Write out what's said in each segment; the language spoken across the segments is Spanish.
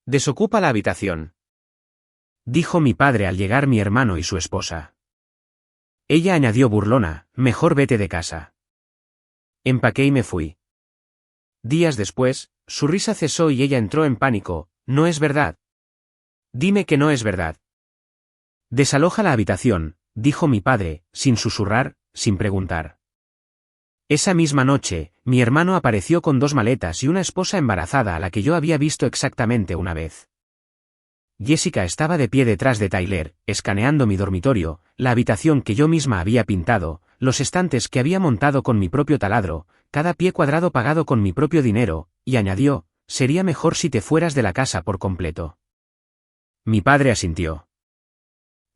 Desocupa la habitación, dijo mi padre al llegar mi hermano y su esposa. Ella añadió burlona, mejor vete de casa. Empaqué y me fui. Días después, su risa cesó y ella entró en pánico. No es verdad. Dime que no es verdad. Desaloja la habitación, dijo mi padre, sin susurrar, sin preguntar. Esa misma noche, mi hermano apareció con 2 maletas y una esposa embarazada a la que yo había visto exactamente una vez. Jessica estaba de pie detrás de Tyler, escaneando mi dormitorio, la habitación que yo misma había pintado, los estantes que había montado con mi propio taladro, cada pie cuadrado pagado con mi propio dinero, y añadió, sería mejor si te fueras de la casa por completo. Mi padre asintió.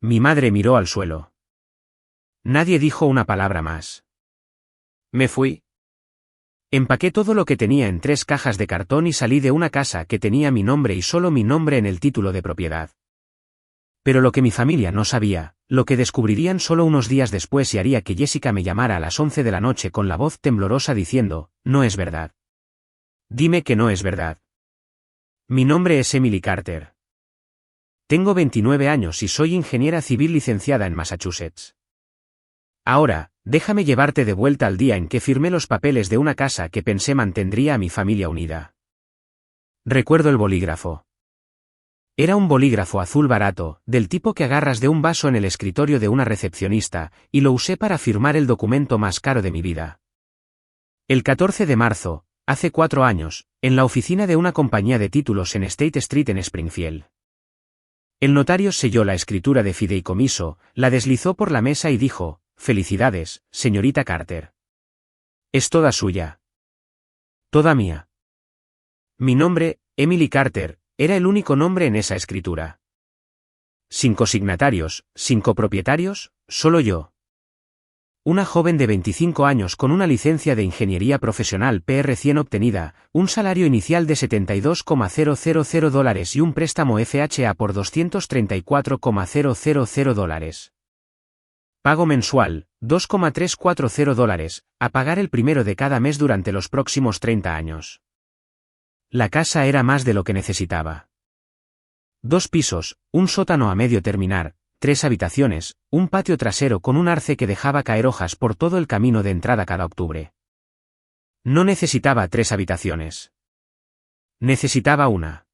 Mi madre miró al suelo. Nadie dijo una palabra más. Me fui. Empaqué todo lo que tenía en 3 cajas de cartón y salí de una casa que tenía mi nombre y solo mi nombre en el título de propiedad. Pero lo que mi familia no sabía, lo que descubrirían solo unos días después y haría que Jessica me llamara a las 11 de la noche con la voz temblorosa diciendo, no es verdad. Dime que no es verdad. Mi nombre es Emily Carter. Tengo 29 años y soy ingeniera civil licenciada en Massachusetts. Ahora, déjame llevarte de vuelta al día en que firmé los papeles de una casa que pensé mantendría a mi familia unida. Recuerdo el bolígrafo. Era un bolígrafo azul barato, del tipo que agarras de un vaso en el escritorio de una recepcionista, y lo usé para firmar el documento más caro de mi vida. El 14 de marzo, hace 4 años, en la oficina de una compañía de títulos en State Street en Springfield. El notario selló la escritura de fideicomiso, la deslizó por la mesa y dijo, felicidades, señorita Carter. Es toda suya. Toda mía. Mi nombre, Emily Carter, era el único nombre en esa escritura. 5 cosignatarios, 5 propietarios, solo yo. Una joven de 25 años con una licencia de ingeniería profesional PR100 obtenida, un salario inicial de $70,000 y un préstamo FHA por $234,000. Pago mensual, $2,340, a pagar el primero de cada mes durante los próximos 30 años. La casa era más de lo que necesitaba. 2 pisos, un sótano a medio terminar, 3 habitaciones, un patio trasero con un arce que dejaba caer hojas por todo el camino de entrada cada octubre. No necesitaba 3 habitaciones. Necesitaba una.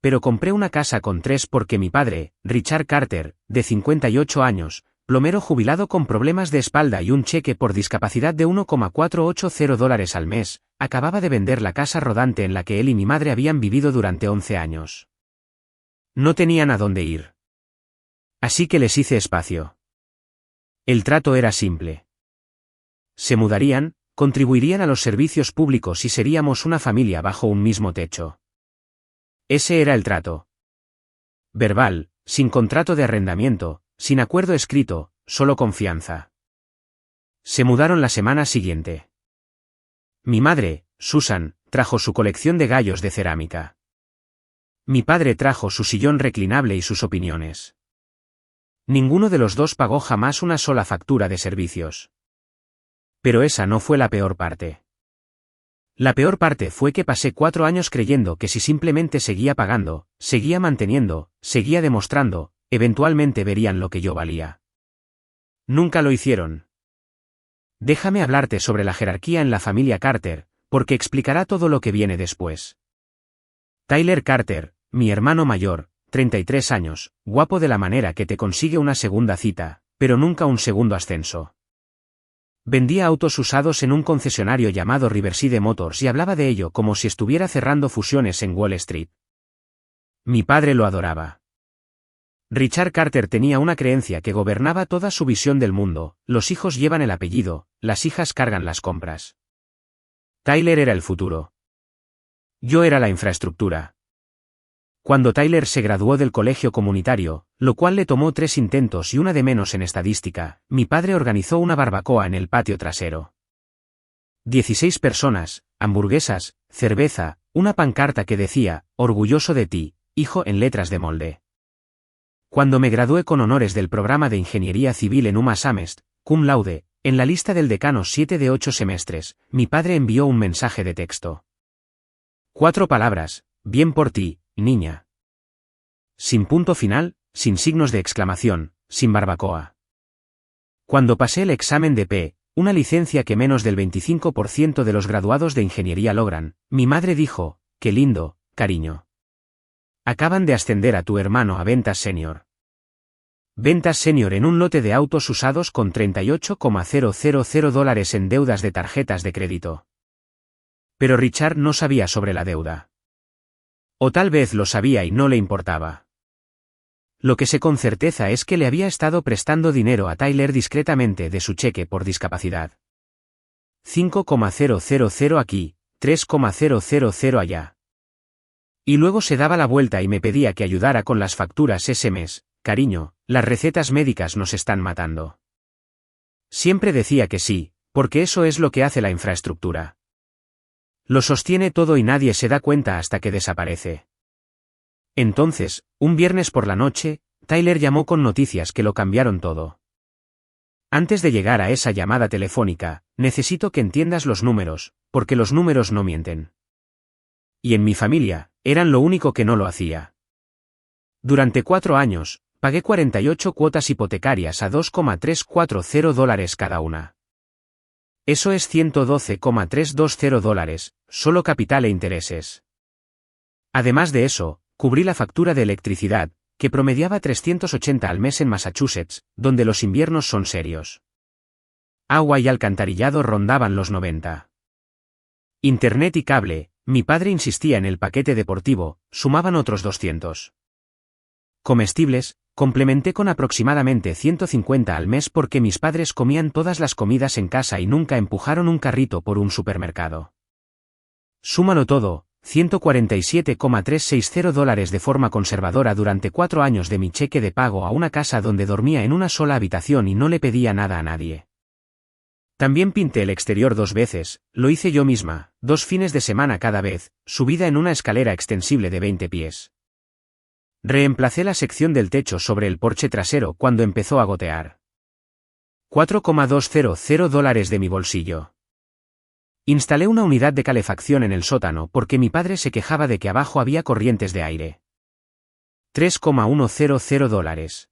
Pero compré una casa con 3 porque mi padre, Richard Carter, de 58 años, plomero jubilado con problemas de espalda y un cheque por discapacidad de $1,480 al mes, acababa de vender la casa rodante en la que él y mi madre habían vivido durante 11 años. No tenían a dónde ir. Así que les hice espacio. El trato era simple. Se mudarían, contribuirían a los servicios públicos y seríamos una familia bajo un mismo techo. Ese era el trato. Verbal, sin contrato de arrendamiento, sin acuerdo escrito, solo confianza. Se mudaron la semana siguiente. Mi madre, Susan, trajo su colección de gallos de cerámica. Mi padre trajo su sillón reclinable y sus opiniones. Ninguno de los dos pagó jamás una sola factura de servicios. Pero esa no fue la peor parte. La peor parte fue que pasé 4 años creyendo que si simplemente seguía pagando, seguía manteniendo, seguía demostrando, eventualmente verían lo que yo valía. Nunca lo hicieron. Déjame hablarte sobre la jerarquía en la familia Carter, porque explicará todo lo que viene después. Tyler Carter, mi hermano mayor, 33 años, guapo de la manera que te consigue una segunda cita, pero nunca un segundo ascenso. Vendía autos usados en un concesionario llamado Riverside Motors y hablaba de ello como si estuviera cerrando fusiones en Wall Street. Mi padre lo adoraba. Richard Carter tenía una creencia que gobernaba toda su visión del mundo: los hijos llevan el apellido, las hijas cargan las compras. Tyler era el futuro. Yo era la infraestructura. Cuando Tyler se graduó del colegio comunitario, lo cual le tomó 3 intentos y una de menos en estadística, mi padre organizó una barbacoa en el patio trasero. 16 personas, hamburguesas, cerveza, una pancarta que decía, orgulloso de ti, hijo, en letras de molde. Cuando me gradué con honores del programa de Ingeniería Civil en UMass Amherst, cum laude, en la lista del decano 7 de 8 semestres, mi padre envió un mensaje de texto. 4 palabras, bien por ti, niña. Sin punto final, sin signos de exclamación, sin barbacoa. Cuando pasé el examen de P, una licencia que menos del 25% de los graduados de ingeniería logran, mi madre dijo, qué lindo, cariño. Acaban de ascender a tu hermano a ventas senior. Ventas senior en un lote de autos usados con $38,000 en deudas de tarjetas de crédito. Pero Richard no sabía sobre la deuda. O tal vez lo sabía y no le importaba. Lo que sé con certeza es que le había estado prestando dinero a Tyler discretamente de su cheque por discapacidad. 5,000 aquí, 3,000 allá. Y luego se daba la vuelta y me pedía que ayudara con las facturas ese mes. Cariño, las recetas médicas nos están matando. Siempre decía que sí, porque eso es lo que hace la infraestructura. Lo sostiene todo y nadie se da cuenta hasta que desaparece. Entonces, un viernes por la noche, Tyler llamó con noticias que lo cambiaron todo. Antes de llegar a esa llamada telefónica, necesito que entiendas los números, porque los números no mienten. Y en mi familia, eran lo único que no lo hacía. Durante 4 años, pagué 48 cuotas hipotecarias a $2,340 cada una. Eso es $112,320, solo capital e intereses. Además de eso, cubrí la factura de electricidad, que promediaba $380 al mes en Massachusetts, donde los inviernos son serios. Agua y alcantarillado rondaban los 90. Internet y cable, mi padre insistía en el paquete deportivo, sumaban otros 200. Comestibles, complementé con aproximadamente 150 al mes porque mis padres comían todas las comidas en casa y nunca empujaron un carrito por un supermercado. Súmalo todo, $147,360 de forma conservadora durante 4 años de mi cheque de pago a una casa donde dormía en una sola habitación y no le pedía nada a nadie. También pinté el exterior 2 veces, lo hice yo misma, 2 fines de semana cada vez, subida en una escalera extensible de 20 pies. Reemplacé la sección del techo sobre el porche trasero cuando empezó a gotear. $4,200 de mi bolsillo. Instalé una unidad de calefacción en el sótano porque mi padre se quejaba de que abajo había corrientes de aire. $3,100.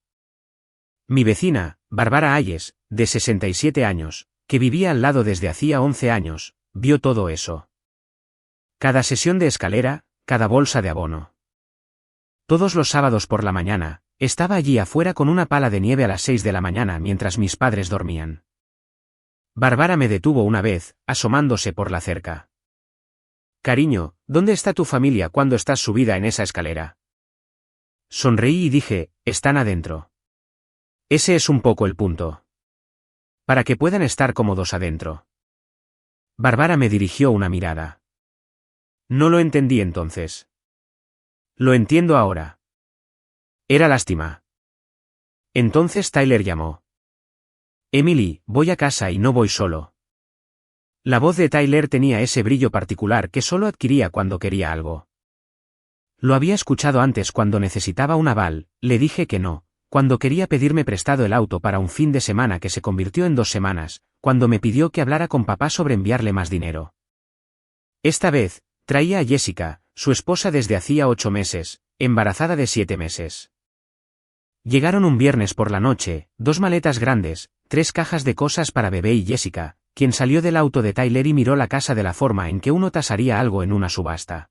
Mi vecina, Bárbara Ayes, de 67 años, que vivía al lado desde hacía 11 años, vio todo eso. Cada sesión de escalera, cada bolsa de abono. Todos los sábados por la mañana, estaba allí afuera con una pala de nieve a las 6 de la mañana mientras mis padres dormían. Bárbara me detuvo una vez, asomándose por la cerca. Cariño, ¿dónde está tu familia cuando estás subida en esa escalera? Sonreí y dije, están adentro. Ese es un poco el punto. Para que puedan estar cómodos adentro. Bárbara me dirigió una mirada. No lo entendí entonces. Lo entiendo ahora. Era lástima. Entonces Tyler llamó. Emily, voy a casa y no voy solo. La voz de Tyler tenía ese brillo particular que solo adquiría cuando quería algo. Lo había escuchado antes cuando necesitaba un aval, le dije que no, cuando quería pedirme prestado el auto para un fin de semana que se convirtió en 2 semanas, cuando me pidió que hablara con papá sobre enviarle más dinero. Esta vez, traía a Jessica, su esposa desde hacía 8 meses, embarazada de 7 meses. Llegaron un viernes por la noche, 2 maletas grandes, 3 cajas de cosas para bebé y Jessica, quien salió del auto de Tyler y miró la casa de la forma en que uno tasaría algo en una subasta.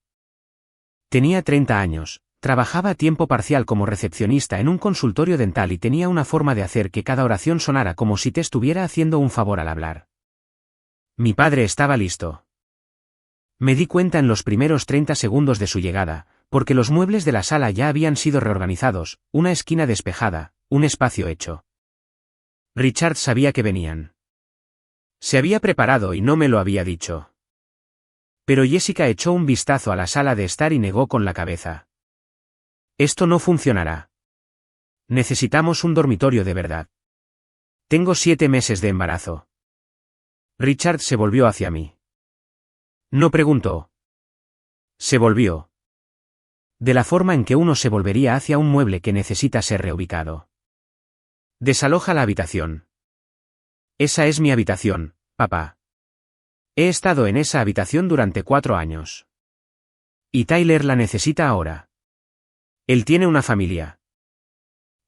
Tenía 30 años, trabajaba a tiempo parcial como recepcionista en un consultorio dental y tenía una forma de hacer que cada oración sonara como si te estuviera haciendo un favor al hablar. Mi padre estaba listo. Me di cuenta en los primeros 30 segundos de su llegada, porque los muebles de la sala ya habían sido reorganizados, una esquina despejada, un espacio hecho. Richard sabía que venían. Se había preparado y no me lo había dicho. Pero Jessica echó un vistazo a la sala de estar y negó con la cabeza. Esto no funcionará. Necesitamos un dormitorio de verdad. Tengo 7 meses de embarazo. Richard se volvió hacia mí. No preguntó. Se volvió. De la forma en que uno se volvería hacia un mueble que necesita ser reubicado. Desaloja la habitación. Esa es mi habitación, papá. He estado en esa habitación durante 4 años. Y Tyler la necesita ahora. Él tiene una familia.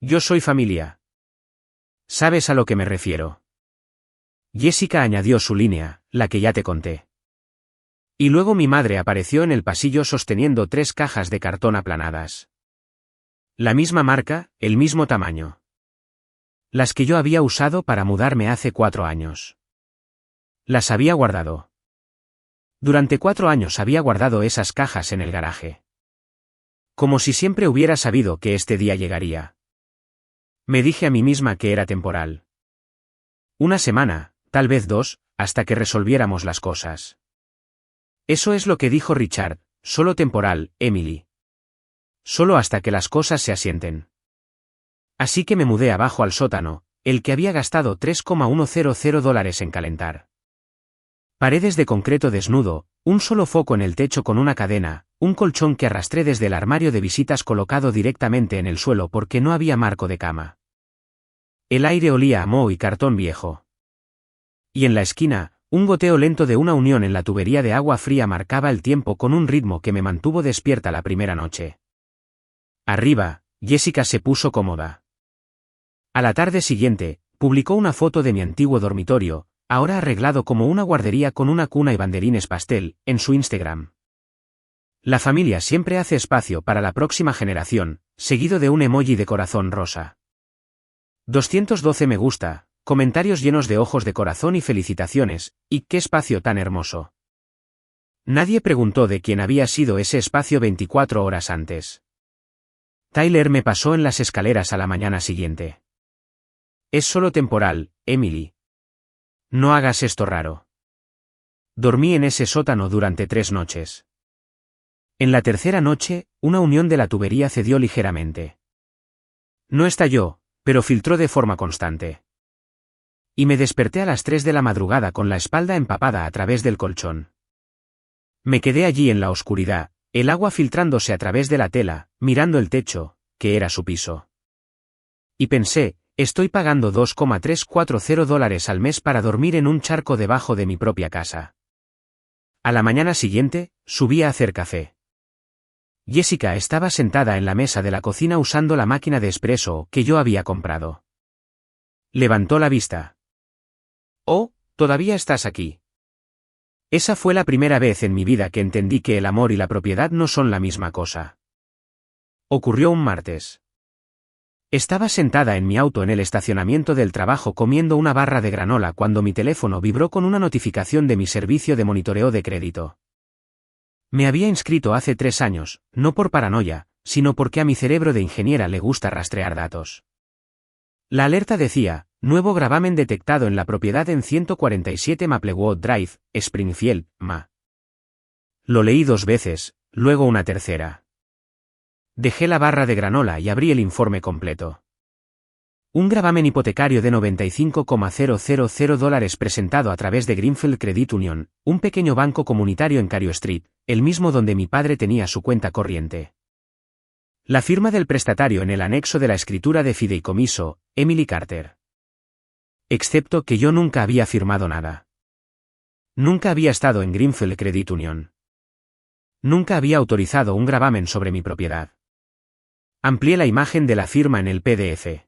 Yo soy familia. ¿Sabes a lo que me refiero? Jessica añadió su línea, la que ya te conté. Y luego mi madre apareció en el pasillo sosteniendo 3 cajas de cartón aplanadas. La misma marca, el mismo tamaño. Las que yo había usado para mudarme hace 4 años. Las había guardado. Durante 4 años había guardado esas cajas en el garaje. Como si siempre hubiera sabido que este día llegaría. Me dije a mí misma que era temporal. Una semana, tal vez 2, hasta que resolviéramos las cosas. Eso es lo que dijo Richard, solo temporal, Emily. Solo hasta que las cosas se asienten. Así que me mudé abajo al sótano, el que había gastado $3,100 en calentar. Paredes de concreto desnudo, un solo foco en el techo con una cadena, un colchón que arrastré desde el armario de visitas colocado directamente en el suelo porque no había marco de cama. El aire olía a moho y cartón viejo. Y en la esquina, un goteo lento de una unión en la tubería de agua fría marcaba el tiempo con un ritmo que me mantuvo despierta la primera noche. Arriba, Jessica se puso cómoda. A la tarde siguiente, publicó una foto de mi antiguo dormitorio, ahora arreglado como una guardería con una cuna y banderines pastel, en su Instagram. La familia siempre hace espacio para la próxima generación, seguido de un emoji de corazón rosa. 212 me gusta, comentarios llenos de ojos de corazón y felicitaciones, y qué espacio tan hermoso. Nadie preguntó de quién había sido ese espacio 24 horas antes. Tyler me pasó en las escaleras a la mañana siguiente. Es solo temporal, Emily. No hagas esto raro. Dormí en ese sótano durante 3 noches. En la tercera noche, una unión de la tubería cedió ligeramente. No estalló, pero filtró de forma constante. Y me desperté a las 3 de la madrugada con la espalda empapada a través del colchón. Me quedé allí en la oscuridad, el agua filtrándose a través de la tela, mirando el techo, que era su piso. Y pensé, estoy pagando $2,340 al mes para dormir en un charco debajo de mi propia casa. A la mañana siguiente, subí a hacer café. Jessica estaba sentada en la mesa de la cocina usando la máquina de espresso que yo había comprado. Levantó la vista. «Oh, ¿todavía estás aquí?» Esa fue la primera vez en mi vida que entendí que el amor y la propiedad no son la misma cosa. Ocurrió un martes. Estaba sentada en mi auto en el estacionamiento del trabajo comiendo una barra de granola cuando mi teléfono vibró con una notificación de mi servicio de monitoreo de crédito. Me había inscrito hace 3 años, no por paranoia, sino porque a mi cerebro de ingeniera le gusta rastrear datos. La alerta decía, nuevo gravamen detectado en la propiedad en 147 Maplewood Drive, Springfield, Ma. Lo leí 2 veces, luego una tercera. Dejé la barra de granola y abrí el informe completo. Un gravamen hipotecario de $95,000 presentado a través de Greenfield Credit Union, un pequeño banco comunitario en Cario Street, el mismo donde mi padre tenía su cuenta corriente. La firma del prestatario en el anexo de la escritura de fideicomiso, Emily Carter. Excepto que yo nunca había firmado nada. Nunca había estado en Greenfield Credit Union. Nunca había autorizado un gravamen sobre mi propiedad. Amplié la imagen de la firma en el PDF.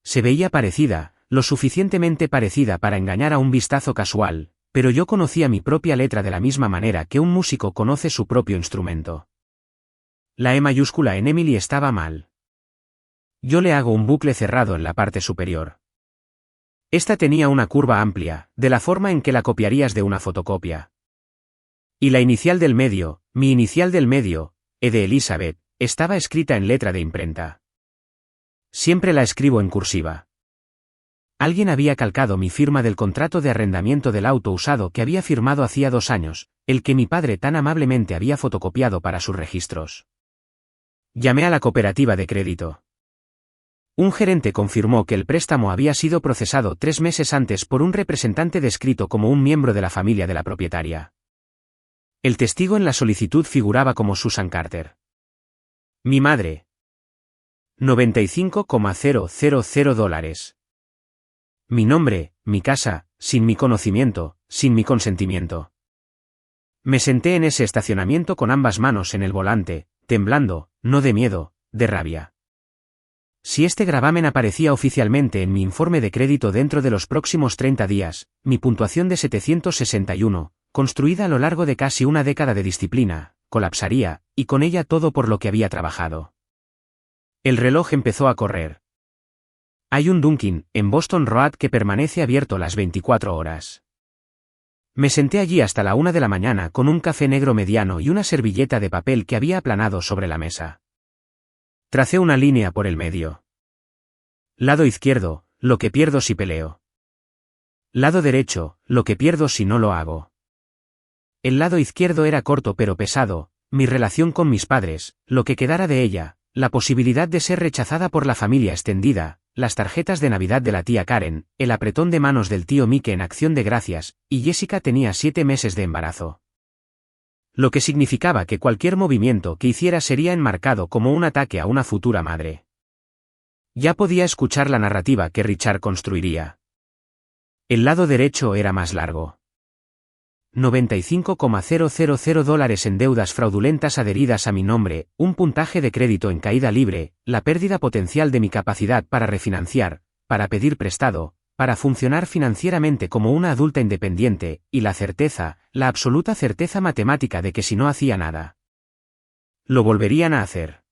Se veía parecida, lo suficientemente parecida para engañar a un vistazo casual, pero yo conocía mi propia letra de la misma manera que un músico conoce su propio instrumento. La E mayúscula en Emily estaba mal. Yo le hago un bucle cerrado en la parte superior. Esta tenía una curva amplia, de la forma en que la copiarías de una fotocopia. Y la inicial del medio, mi inicial del medio, E de Elizabeth, estaba escrita en letra de imprenta. Siempre la escribo en cursiva. Alguien había calcado mi firma del contrato de arrendamiento del auto usado que había firmado hacía 2 años, el que mi padre tan amablemente había fotocopiado para sus registros. Llamé a la cooperativa de crédito. Un gerente confirmó que el préstamo había sido procesado 3 meses antes por un representante descrito como un miembro de la familia de la propietaria. El testigo en la solicitud figuraba como Susan Carter. Mi madre. $95,000. Mi nombre, mi casa, sin mi conocimiento, sin mi consentimiento. Me senté en ese estacionamiento con ambas manos en el volante, temblando, no de miedo, de rabia. Si este gravamen aparecía oficialmente en mi informe de crédito dentro de los próximos 30 días, mi puntuación de 761, construida a lo largo de casi una década de disciplina, colapsaría, y con ella todo por lo que había trabajado. El reloj empezó a correr. Hay un Dunkin' en Boston Road que permanece abierto las 24 horas. Me senté allí hasta la 1 de la mañana con un café negro mediano y una servilleta de papel que había aplanado sobre la mesa. Tracé una línea por el medio. Lado izquierdo, lo que pierdo si peleo. Lado derecho, lo que pierdo si no lo hago. El lado izquierdo era corto pero pesado, mi relación con mis padres, lo que quedara de ella, la posibilidad de ser rechazada por la familia extendida, las tarjetas de Navidad de la tía Karen, el apretón de manos del tío Mike en Acción de Gracias, y Jessica tenía 7 meses de embarazo. Lo que significaba que cualquier movimiento que hiciera sería enmarcado como un ataque a una futura madre. Ya podía escuchar la narrativa que Richard construiría. El lado derecho era más largo. $95,000 en deudas fraudulentas adheridas a mi nombre, un puntaje de crédito en caída libre, la pérdida potencial de mi capacidad para refinanciar, para pedir prestado, para funcionar financieramente como una adulta independiente, y la certeza, la absoluta certeza matemática de que si no hacía nada, lo volverían a hacer.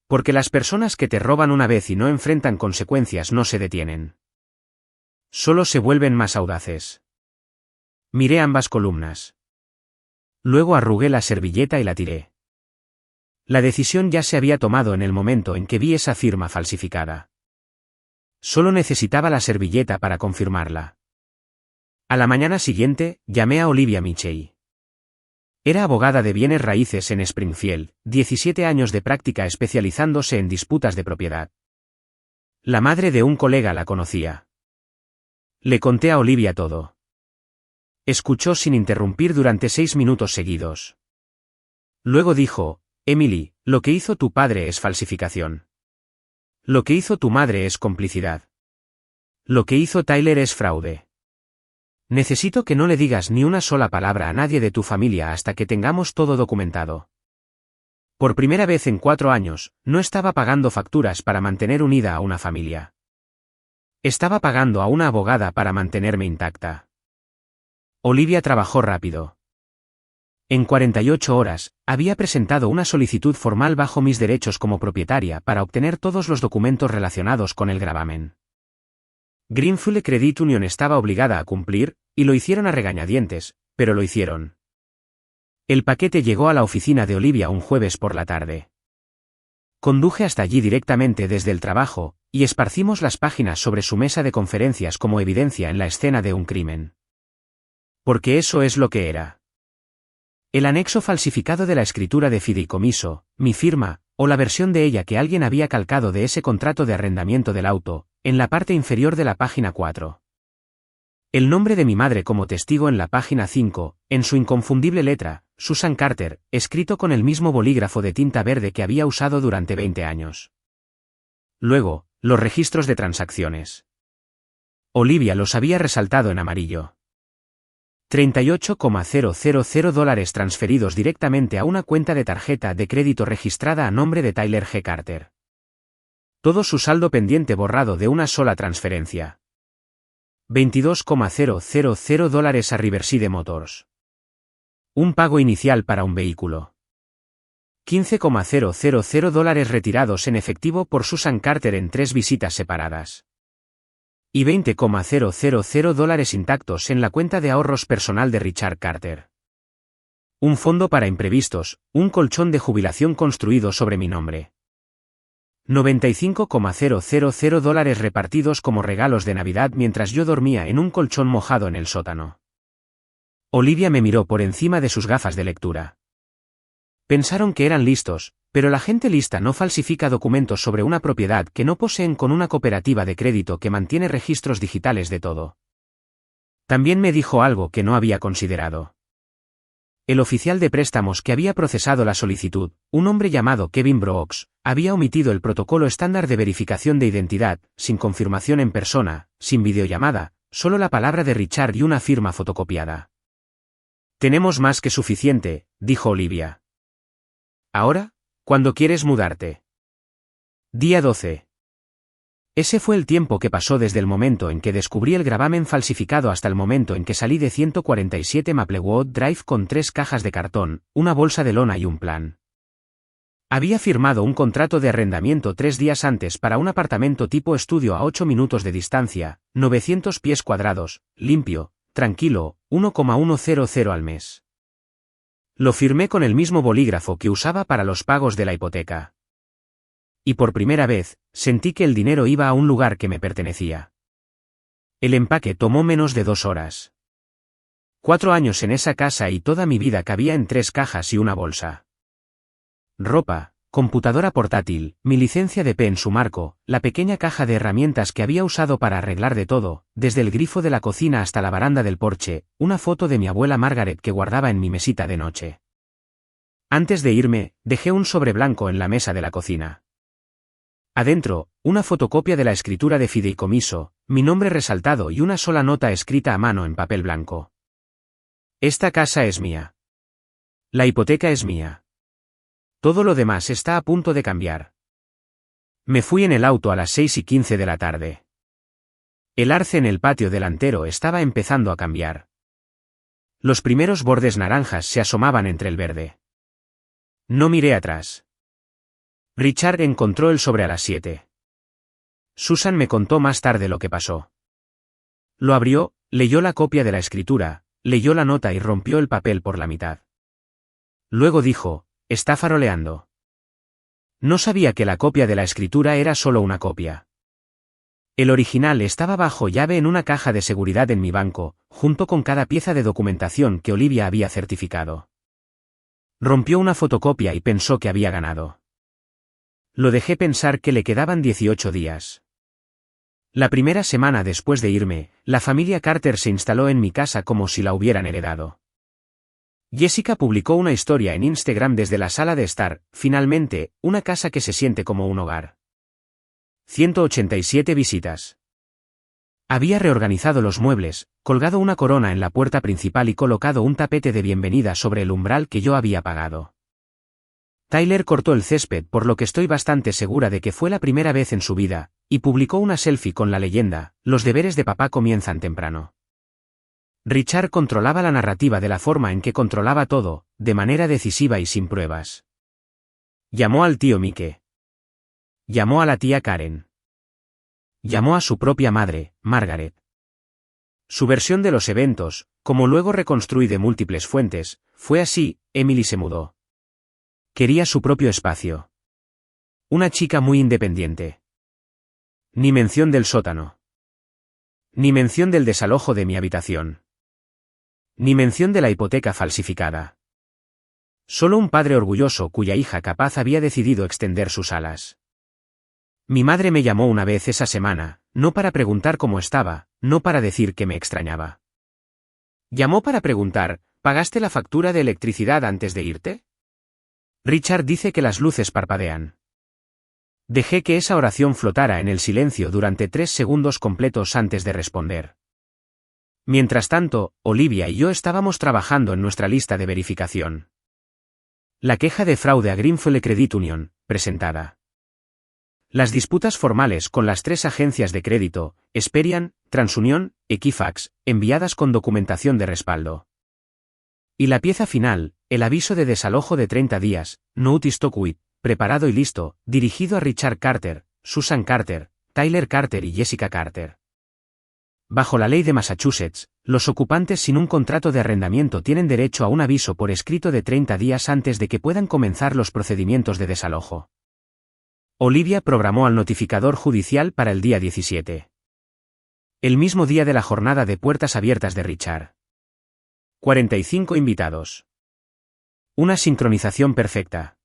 Porque las personas que te roban una vez y no enfrentan consecuencias no se detienen. Solo se vuelven más audaces. Miré ambas columnas. Luego arrugué la servilleta y la tiré. La decisión ya se había tomado en el momento en que vi esa firma falsificada. Solo necesitaba la servilleta para confirmarla. A la mañana siguiente, llamé a Olivia Michei. Era abogada de bienes raíces en Springfield, 17 años de práctica especializándose en disputas de propiedad. La madre de un colega la conocía. Le conté a Olivia todo. Escuchó sin interrumpir durante 6 minutos seguidos. Luego dijo, Emily, lo que hizo tu padre es falsificación. Lo que hizo tu madre es complicidad. Lo que hizo Tyler es fraude. Necesito que no le digas ni una sola palabra a nadie de tu familia hasta que tengamos todo documentado. Por primera vez en 4 años, no estaba pagando facturas para mantener unida a una familia. Estaba pagando a una abogada para mantenerme intacta. Olivia trabajó rápido. En 48 horas, había presentado una solicitud formal bajo mis derechos como propietaria para obtener todos los documentos relacionados con el gravamen. Greenfield Credit Union estaba obligada a cumplir, y lo hicieron a regañadientes, pero lo hicieron. El paquete llegó a la oficina de Olivia un jueves por la tarde. Conduje hasta allí directamente desde el trabajo, y esparcimos las páginas sobre su mesa de conferencias como evidencia en la escena de un crimen. Porque eso es lo que era. El anexo falsificado de la escritura de fideicomiso, mi firma, o la versión de ella que alguien había calcado de ese contrato de arrendamiento del auto, en la parte inferior de la página 4. El nombre de mi madre como testigo en la página 5, en su inconfundible letra, Susan Carter, escrito con el mismo bolígrafo de tinta verde que había usado durante 20 años. Luego, los registros de transacciones. Olivia los había resaltado en amarillo. $38,000 transferidos directamente a una cuenta de tarjeta de crédito registrada a nombre de Tyler G. Carter. Todo su saldo pendiente borrado de una sola transferencia. $22,000 a Riverside Motors. Un pago inicial para un vehículo. $15,000 retirados en efectivo por Susan Carter en 3 visitas separadas. Y $20,000 intactos en la cuenta de ahorros personal de Richard Carter. Un fondo para imprevistos, un colchón de jubilación construido sobre mi nombre. $95,000 repartidos como regalos de Navidad mientras yo dormía en un colchón mojado en el sótano. Olivia me miró por encima de sus gafas de lectura. Pensaron que eran listos, pero la gente lista no falsifica documentos sobre una propiedad que no poseen con una cooperativa de crédito que mantiene registros digitales de todo. También me dijo algo que no había considerado. El oficial de préstamos que había procesado la solicitud, un hombre llamado Kevin Brooks, había omitido el protocolo estándar de verificación de identidad, sin confirmación en persona, sin videollamada, solo la palabra de Richard y una firma fotocopiada. Tenemos más que suficiente, dijo Olivia. Ahora, ¿Cuándo quieres mudarte? Día 12. Ese fue el tiempo que pasó desde el momento en que descubrí el gravamen falsificado hasta el momento en que salí de 147 Maplewood Drive con 3 cajas de cartón, una bolsa de lona y un plan. Había firmado un contrato de arrendamiento 3 días antes para un apartamento tipo estudio a 8 minutos de distancia, 900 pies cuadrados, limpio, tranquilo, 1,100 al mes. Lo firmé con el mismo bolígrafo que usaba para los pagos de la hipoteca. Y por primera vez, sentí que el dinero iba a un lugar que me pertenecía. El empaque tomó menos de 2 horas. 4 años en esa casa y toda mi vida cabía en 3 cajas y una bolsa. Ropa, computadora portátil, mi licencia de P en su marco, la pequeña caja de herramientas que había usado para arreglar de todo, desde el grifo de la cocina hasta la baranda del porche, una foto de mi abuela Margaret que guardaba en mi mesita de noche. Antes de irme, dejé un sobre blanco en la mesa de la cocina. Adentro, una fotocopia de la escritura de fideicomiso, mi nombre resaltado y una sola nota escrita a mano en papel blanco. Esta casa es mía. La hipoteca es mía. Todo lo demás está a punto de cambiar. Me fui en el auto a las 6:15 de la tarde. El arce en el patio delantero estaba empezando a cambiar. Los primeros bordes naranjas se asomaban entre el verde. No miré atrás. Richard encontró el sobre a las 7. Susan me contó más tarde lo que pasó. Lo abrió, leyó la copia de la escritura, leyó la nota y rompió el papel por la mitad. Luego dijo, «Está faroleando». No sabía que la copia de la escritura era solo una copia. El original estaba bajo llave en una caja de seguridad en mi banco, junto con cada pieza de documentación que Olivia había certificado. Rompió una fotocopia y pensó que había ganado. Lo dejé pensar que le quedaban 18 días. La primera semana después de irme, la familia Carter se instaló en mi casa como si la hubieran heredado. Jessica publicó una historia en Instagram desde la sala de estar, finalmente, una casa que se siente como un hogar. 187 visitas. Había reorganizado los muebles, colgado una corona en la puerta principal y colocado un tapete de bienvenida sobre el umbral que yo había pagado. Tyler cortó el césped por lo que estoy bastante segura de que fue la primera vez en su vida, y publicó una selfie con la leyenda, «Los deberes de papá comienzan temprano». Richard controlaba la narrativa de la forma en que controlaba todo, de manera decisiva y sin pruebas. Llamó al tío Mike. Llamó a la tía Karen. Llamó a su propia madre, Margaret. Su versión de los eventos, como luego reconstruí de múltiples fuentes, fue así: Emily se mudó. Quería su propio espacio. Una chica muy independiente. Ni mención del sótano. Ni mención del desalojo de mi habitación. Ni mención de la hipoteca falsificada. Solo un padre orgulloso cuya hija capaz había decidido extender sus alas. Mi madre me llamó una vez esa semana, no para preguntar cómo estaba, no para decir que me extrañaba. Llamó para preguntar, ¿pagaste la factura de electricidad antes de irte? Richard dice que las luces parpadean. Dejé que esa oración flotara en el silencio durante 3 segundos completos antes de responder. Mientras tanto, Olivia y yo estábamos trabajando en nuestra lista de verificación. La queja de fraude a Greenfield Credit Union, presentada. Las disputas formales con las 3 agencias de crédito, Experian, TransUnion, Equifax, enviadas con documentación de respaldo. Y la pieza final, el aviso de desalojo de 30 días, Notice to Quit, preparado y listo, dirigido a Richard Carter, Susan Carter, Tyler Carter y Jessica Carter. Bajo la ley de Massachusetts, los ocupantes sin un contrato de arrendamiento tienen derecho a un aviso por escrito de 30 días antes de que puedan comenzar los procedimientos de desalojo. Olivia programó al notificador judicial para el día 17. El mismo día de la jornada de puertas abiertas de Richard. 45 invitados. Una sincronización perfecta.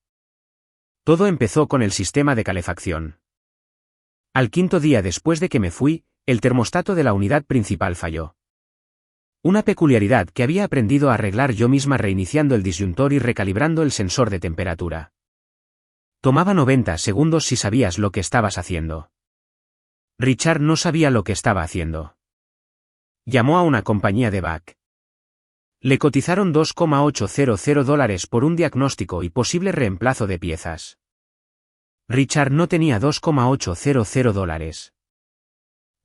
Todo empezó con el sistema de calefacción. Al 5.º día después de que me fui, el termostato de la unidad principal falló. Una peculiaridad que había aprendido a arreglar yo misma reiniciando el disyuntor y recalibrando el sensor de temperatura. Tomaba 90 segundos si sabías lo que estabas haciendo. Richard no sabía lo que estaba haciendo. Llamó a una compañía de back. Le cotizaron $2,800 por un diagnóstico y posible reemplazo de piezas. Richard no tenía $2,800.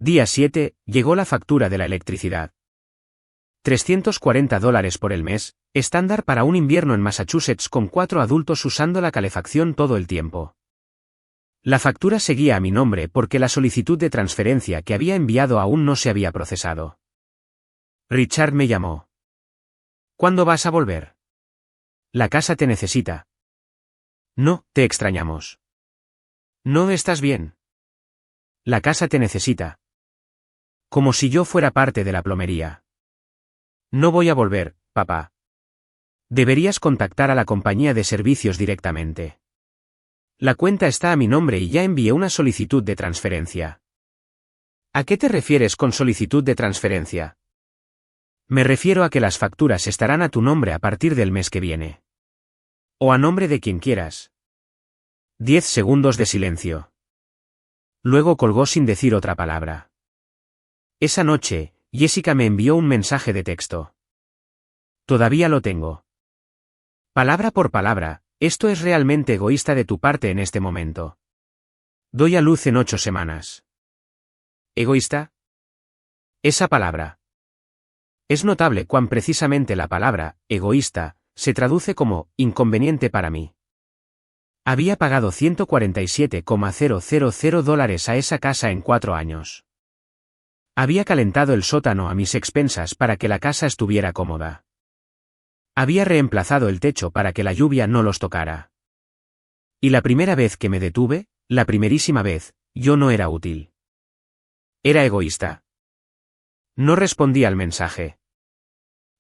Día 7, llegó la factura de la electricidad. $340 por el mes, estándar para un invierno en Massachusetts con 4 adultos usando la calefacción todo el tiempo. La factura seguía a mi nombre porque la solicitud de transferencia que había enviado aún no se había procesado. Richard me llamó. ¿Cuándo vas a volver? La casa te necesita. No, te extrañamos. ¿No estás bien? La casa te necesita. Como si yo fuera parte de la plomería. No voy a volver, papá. Deberías contactar a la compañía de servicios directamente. La cuenta está a mi nombre y ya envié una solicitud de transferencia. ¿A qué te refieres con solicitud de transferencia? Me refiero a que las facturas estarán a tu nombre a partir del mes que viene. O a nombre de quien quieras. 10 segundos de silencio. Luego colgó sin decir otra palabra. Esa noche, Jessica me envió un mensaje de texto. Todavía lo tengo. Palabra por palabra, esto es realmente egoísta de tu parte en este momento. Doy a luz en 8 semanas. ¿Egoísta? Esa palabra. Es notable cuán precisamente la palabra, egoísta, se traduce como, inconveniente para mí. Había pagado $147,000 a esa casa en 4 años. Había calentado el sótano a mis expensas para que la casa estuviera cómoda. Había reemplazado el techo para que la lluvia no los tocara. Y la primera vez que me detuve, la primerísima vez, yo no era útil. Era egoísta. No respondí al mensaje.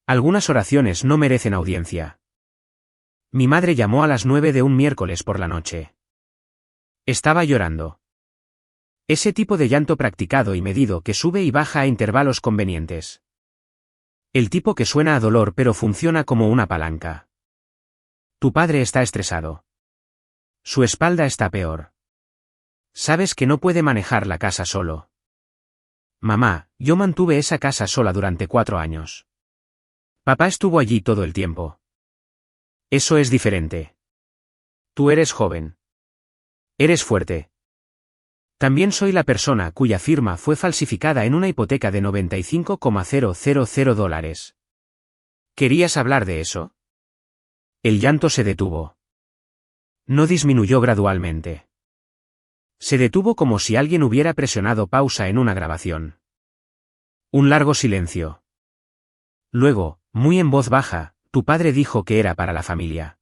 Algunas oraciones no merecen audiencia. Mi madre llamó a las 9 de un miércoles por la noche. Estaba llorando. Ese tipo de llanto practicado y medido que sube y baja a intervalos convenientes. El tipo que suena a dolor pero funciona como una palanca. Tu padre está estresado. Su espalda está peor. Sabes que no puede manejar la casa solo. Mamá, yo mantuve esa casa sola durante 4 años. Papá estuvo allí todo el tiempo. Eso es diferente. Tú eres joven. Eres fuerte. También soy la persona cuya firma fue falsificada en una hipoteca de $95,000. ¿Querías hablar de eso? El llanto se detuvo. No disminuyó gradualmente. Se detuvo como si alguien hubiera presionado pausa en una grabación. Un largo silencio. Luego, muy en voz baja, tu padre dijo que era para la familia.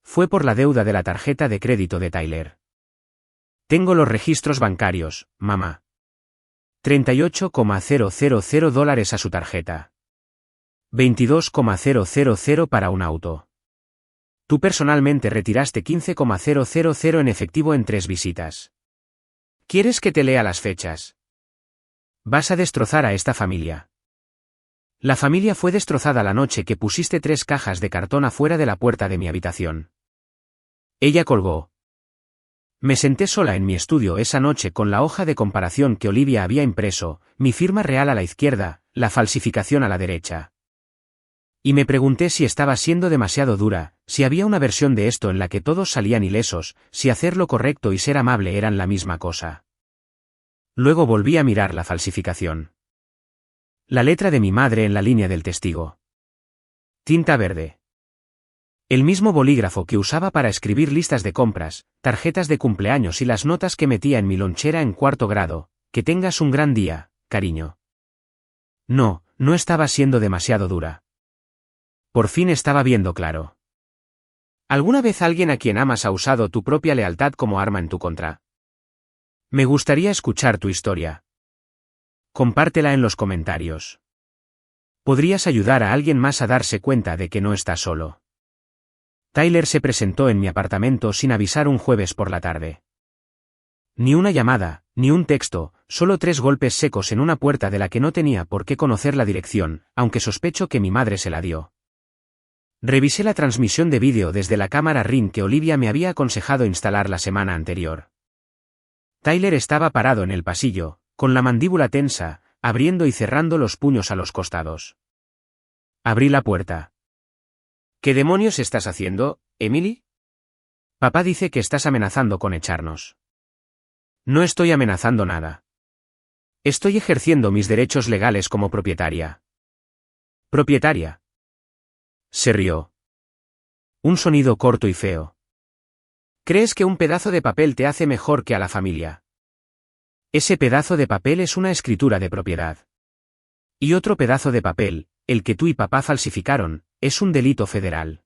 Fue por la deuda de la tarjeta de crédito de Tyler. Tengo los registros bancarios, mamá. $38,000 a su tarjeta. $22,000 para un auto. Tú personalmente retiraste $15,000 en efectivo en 3 visitas. ¿Quieres que te lea las fechas? Vas a destrozar a esta familia. La familia fue destrozada la noche que pusiste 3 cajas de cartón afuera de la puerta de mi habitación. Ella colgó. Me senté sola en mi estudio esa noche con la hoja de comparación que Olivia había impreso, mi firma real a la izquierda, la falsificación a la derecha. Y me pregunté si estaba siendo demasiado dura, si había una versión de esto en la que todos salían ilesos, si hacer lo correcto y ser amable eran la misma cosa. Luego volví a mirar la falsificación. La letra de mi madre en la línea del testigo. Tinta verde. El mismo bolígrafo que usaba para escribir listas de compras, tarjetas de cumpleaños y las notas que metía en mi lonchera en 4º grado. Que tengas un gran día, cariño. No, no estaba siendo demasiado dura. Por fin estaba viendo claro. ¿Alguna vez alguien a quien amas ha usado tu propia lealtad como arma en tu contra? Me gustaría escuchar tu historia. Compártela en los comentarios. Podrías ayudar a alguien más a darse cuenta de que no está solo. Tyler se presentó en mi apartamento sin avisar un jueves por la tarde. Ni una llamada, ni un texto, solo 3 golpes secos en una puerta de la que no tenía por qué conocer la dirección, aunque sospecho que mi madre se la dio. Revisé la transmisión de vídeo desde la cámara Ring que Olivia me había aconsejado instalar la semana anterior. Tyler estaba parado en el pasillo, con la mandíbula tensa, abriendo y cerrando los puños a los costados. Abrí la puerta. ¿Qué demonios estás haciendo, Emily? Papá dice que estás amenazando con echarnos. No estoy amenazando nada. Estoy ejerciendo mis derechos legales como propietaria. ¿Propietaria? Se rió. Un sonido corto y feo. ¿Crees que un pedazo de papel te hace mejor que a la familia? Ese pedazo de papel es una escritura de propiedad. Y otro pedazo de papel, el que tú y papá falsificaron, es un delito federal.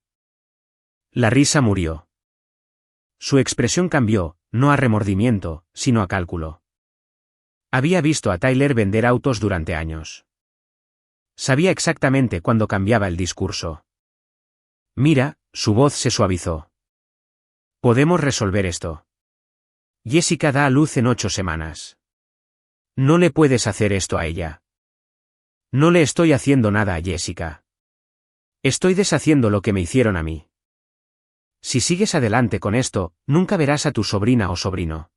La risa murió. Su expresión cambió, no a remordimiento, sino a cálculo. Había visto a Tyler vender autos durante años. Sabía exactamente cuándo cambiaba el discurso. Mira, su voz se suavizó. Podemos resolver esto. Jessica da a luz en 8 semanas. No le puedes hacer esto a ella. No le estoy haciendo nada a Jessica. Estoy deshaciendo lo que me hicieron a mí. Si sigues adelante con esto, nunca verás a tu sobrina o sobrino.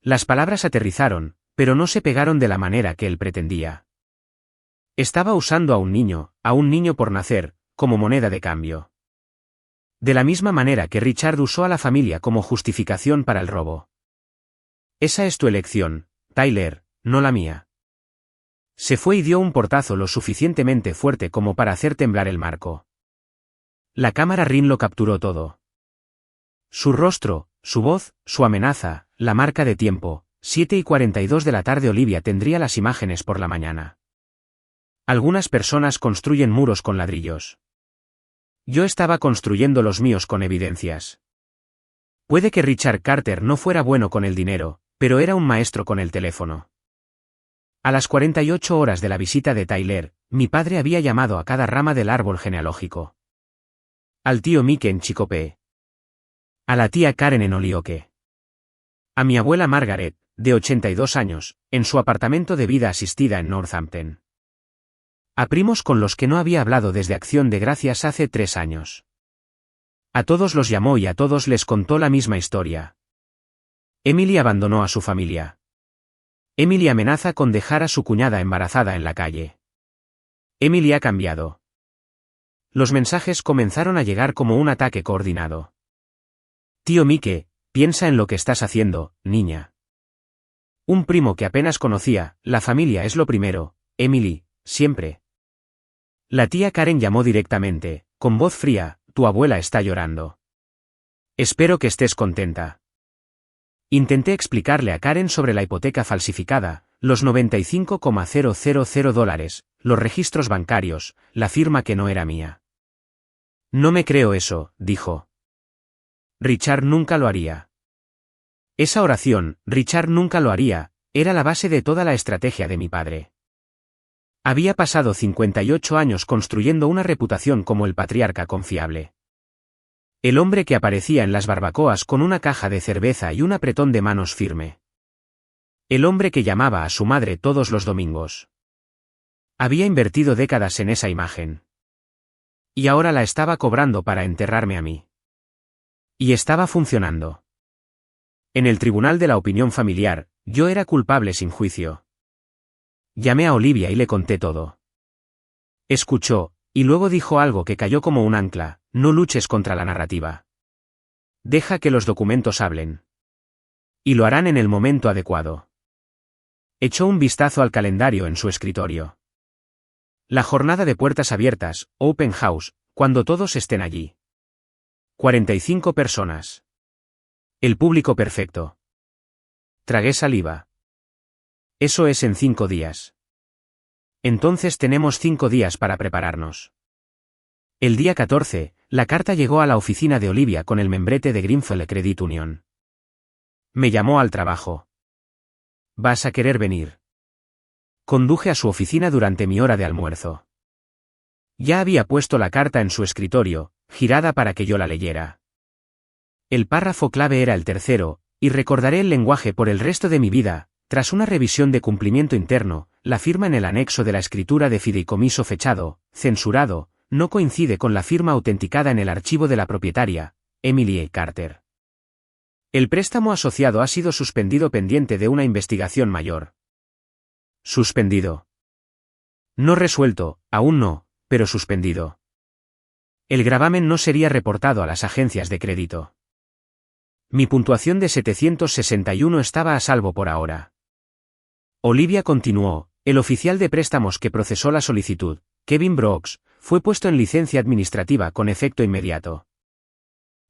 Las palabras aterrizaron, pero no se pegaron de la manera que él pretendía. Estaba usando a un niño por nacer, como moneda de cambio. De la misma manera que Richard usó a la familia como justificación para el robo. Esa es tu elección, Tyler, no la mía. Se fue y dio un portazo lo suficientemente fuerte como para hacer temblar el marco. La cámara Ring lo capturó todo. Su rostro, su voz, su amenaza, la marca de tiempo, 7:42 de la tarde. Olivia tendría las imágenes por la mañana. Algunas personas construyen muros con ladrillos. Yo estaba construyendo los míos con evidencias. Puede que Richard Carter no fuera bueno con el dinero, pero era un maestro con el teléfono. A las 48 horas de la visita de Tyler, mi padre había llamado a cada rama del árbol genealógico. Al tío Mike en Chicopee. A la tía Karen en Holyoke. A mi abuela Margaret, de 82 años, en su apartamento de vida asistida en Northampton. A primos con los que no había hablado desde Acción de Gracias hace 3 años. A todos los llamó y a todos les contó la misma historia. Emily abandonó a su familia. Emily amenaza con dejar a su cuñada embarazada en la calle. Emily ha cambiado. Los mensajes comenzaron a llegar como un ataque coordinado. Tío Mike, piensa en lo que estás haciendo, niña. Un primo que apenas conocía, la familia es lo primero, Emily, siempre. La tía Karen llamó directamente, con voz fría, tu abuela está llorando. Espero que estés contenta. Intenté explicarle a Karen sobre la hipoteca falsificada, los $95,000, los registros bancarios, la firma que no era mía. No me creo eso, dijo. Richard nunca lo haría. Esa oración, Richard nunca lo haría, era la base de toda la estrategia de mi padre. Había pasado 58 años construyendo una reputación como el patriarca confiable. El hombre que aparecía en las barbacoas con una caja de cerveza y un apretón de manos firme. El hombre que llamaba a su madre todos los domingos. Había invertido décadas en esa imagen. Y ahora la estaba cobrando para enterrarme a mí. Y estaba funcionando. En el tribunal de la opinión familiar, yo era culpable sin juicio. Llamé a Olivia y le conté todo. Escuchó, y luego dijo algo que cayó como un ancla: no luches contra la narrativa. Deja que los documentos hablen. Y lo harán en el momento adecuado. Echó un vistazo al calendario en su escritorio. La jornada de puertas abiertas, Open House, cuando todos estén allí. 45 personas. El público perfecto. Tragué saliva. Eso es en 5 días. Entonces tenemos 5 días para prepararnos. El día 14, la carta llegó a la oficina de Olivia con el membrete de Greenfield Credit Union. Me llamó al trabajo. ¿Vas a querer venir? Conduje a su oficina durante mi hora de almuerzo. Ya había puesto la carta en su escritorio, girada para que yo la leyera. El párrafo clave era el tercero, y recordaré el lenguaje por el resto de mi vida. Tras una revisión de cumplimiento interno, la firma en el anexo de la escritura de fideicomiso fechado, censurado, no coincide con la firma autenticada en el archivo de la propietaria, Emily A. Carter. El préstamo asociado ha sido suspendido pendiente de una investigación mayor. Suspendido. No resuelto, aún no, pero suspendido. El gravamen no sería reportado a las agencias de crédito. Mi puntuación de 761 estaba a salvo por ahora. Olivia continuó, el oficial de préstamos que procesó la solicitud, Kevin Brooks, fue puesto en licencia administrativa con efecto inmediato.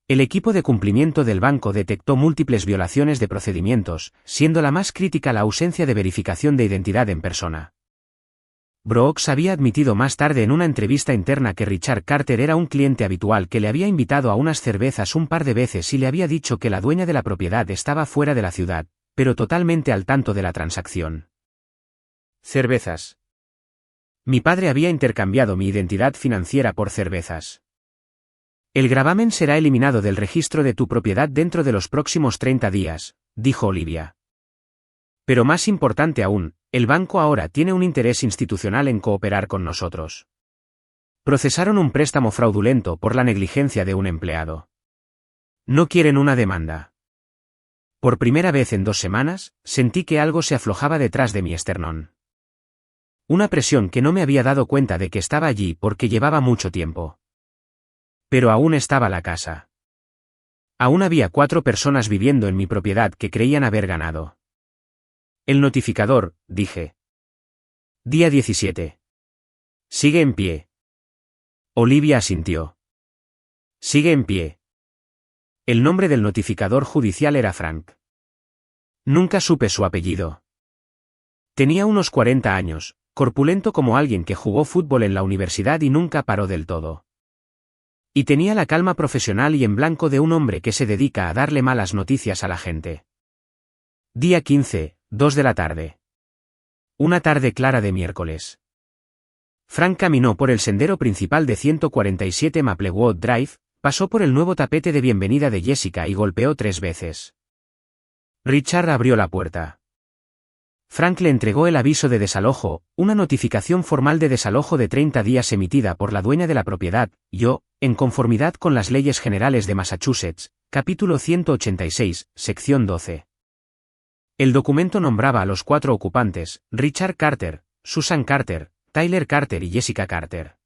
El equipo de cumplimiento del banco detectó múltiples violaciones de procedimientos, siendo la más crítica la ausencia de verificación de identidad en persona. Brooks había admitido más tarde en una entrevista interna que Richard Carter era un cliente habitual que le había invitado a unas cervezas un par de veces y le había dicho que la dueña de la propiedad estaba fuera de la ciudad, pero totalmente al tanto de la transacción. Cervezas. Mi padre había intercambiado mi identidad financiera por cervezas. El gravamen será eliminado del registro de tu propiedad dentro de los próximos 30 días, dijo Olivia. Pero más importante aún, el banco ahora tiene un interés institucional en cooperar con nosotros. Procesaron un préstamo fraudulento por la negligencia de un empleado. No quieren una demanda. Por primera vez en 2 semanas, sentí que algo se aflojaba detrás de mi esternón. Una presión que no me había dado cuenta de que estaba allí porque llevaba mucho tiempo. Pero aún estaba la casa. Aún había 4 personas viviendo en mi propiedad que creían haber ganado. El notificador, dije. Día 17. Sigue en pie. Olivia asintió. Sigue en pie. El nombre del notificador judicial era Frank. Nunca supe su apellido. Tenía unos 40 años, corpulento como alguien que jugó fútbol en la universidad y nunca paró del todo. Y tenía la calma profesional y en blanco de un hombre que se dedica a darle malas noticias a la gente. Día 15, 2 de la tarde. Una tarde clara de miércoles. Frank caminó por el sendero principal de 147 Maplewood Drive, pasó por el nuevo tapete de bienvenida de Jessica y golpeó 3 veces. Richard abrió la puerta. Frank le entregó el aviso de desalojo, una notificación formal de desalojo de 30 días emitida por la dueña de la propiedad, yo, en conformidad con las leyes generales de Massachusetts, capítulo 186, sección 12. El documento nombraba a los 4 ocupantes, Richard Carter, Susan Carter, Tyler Carter y Jessica Carter.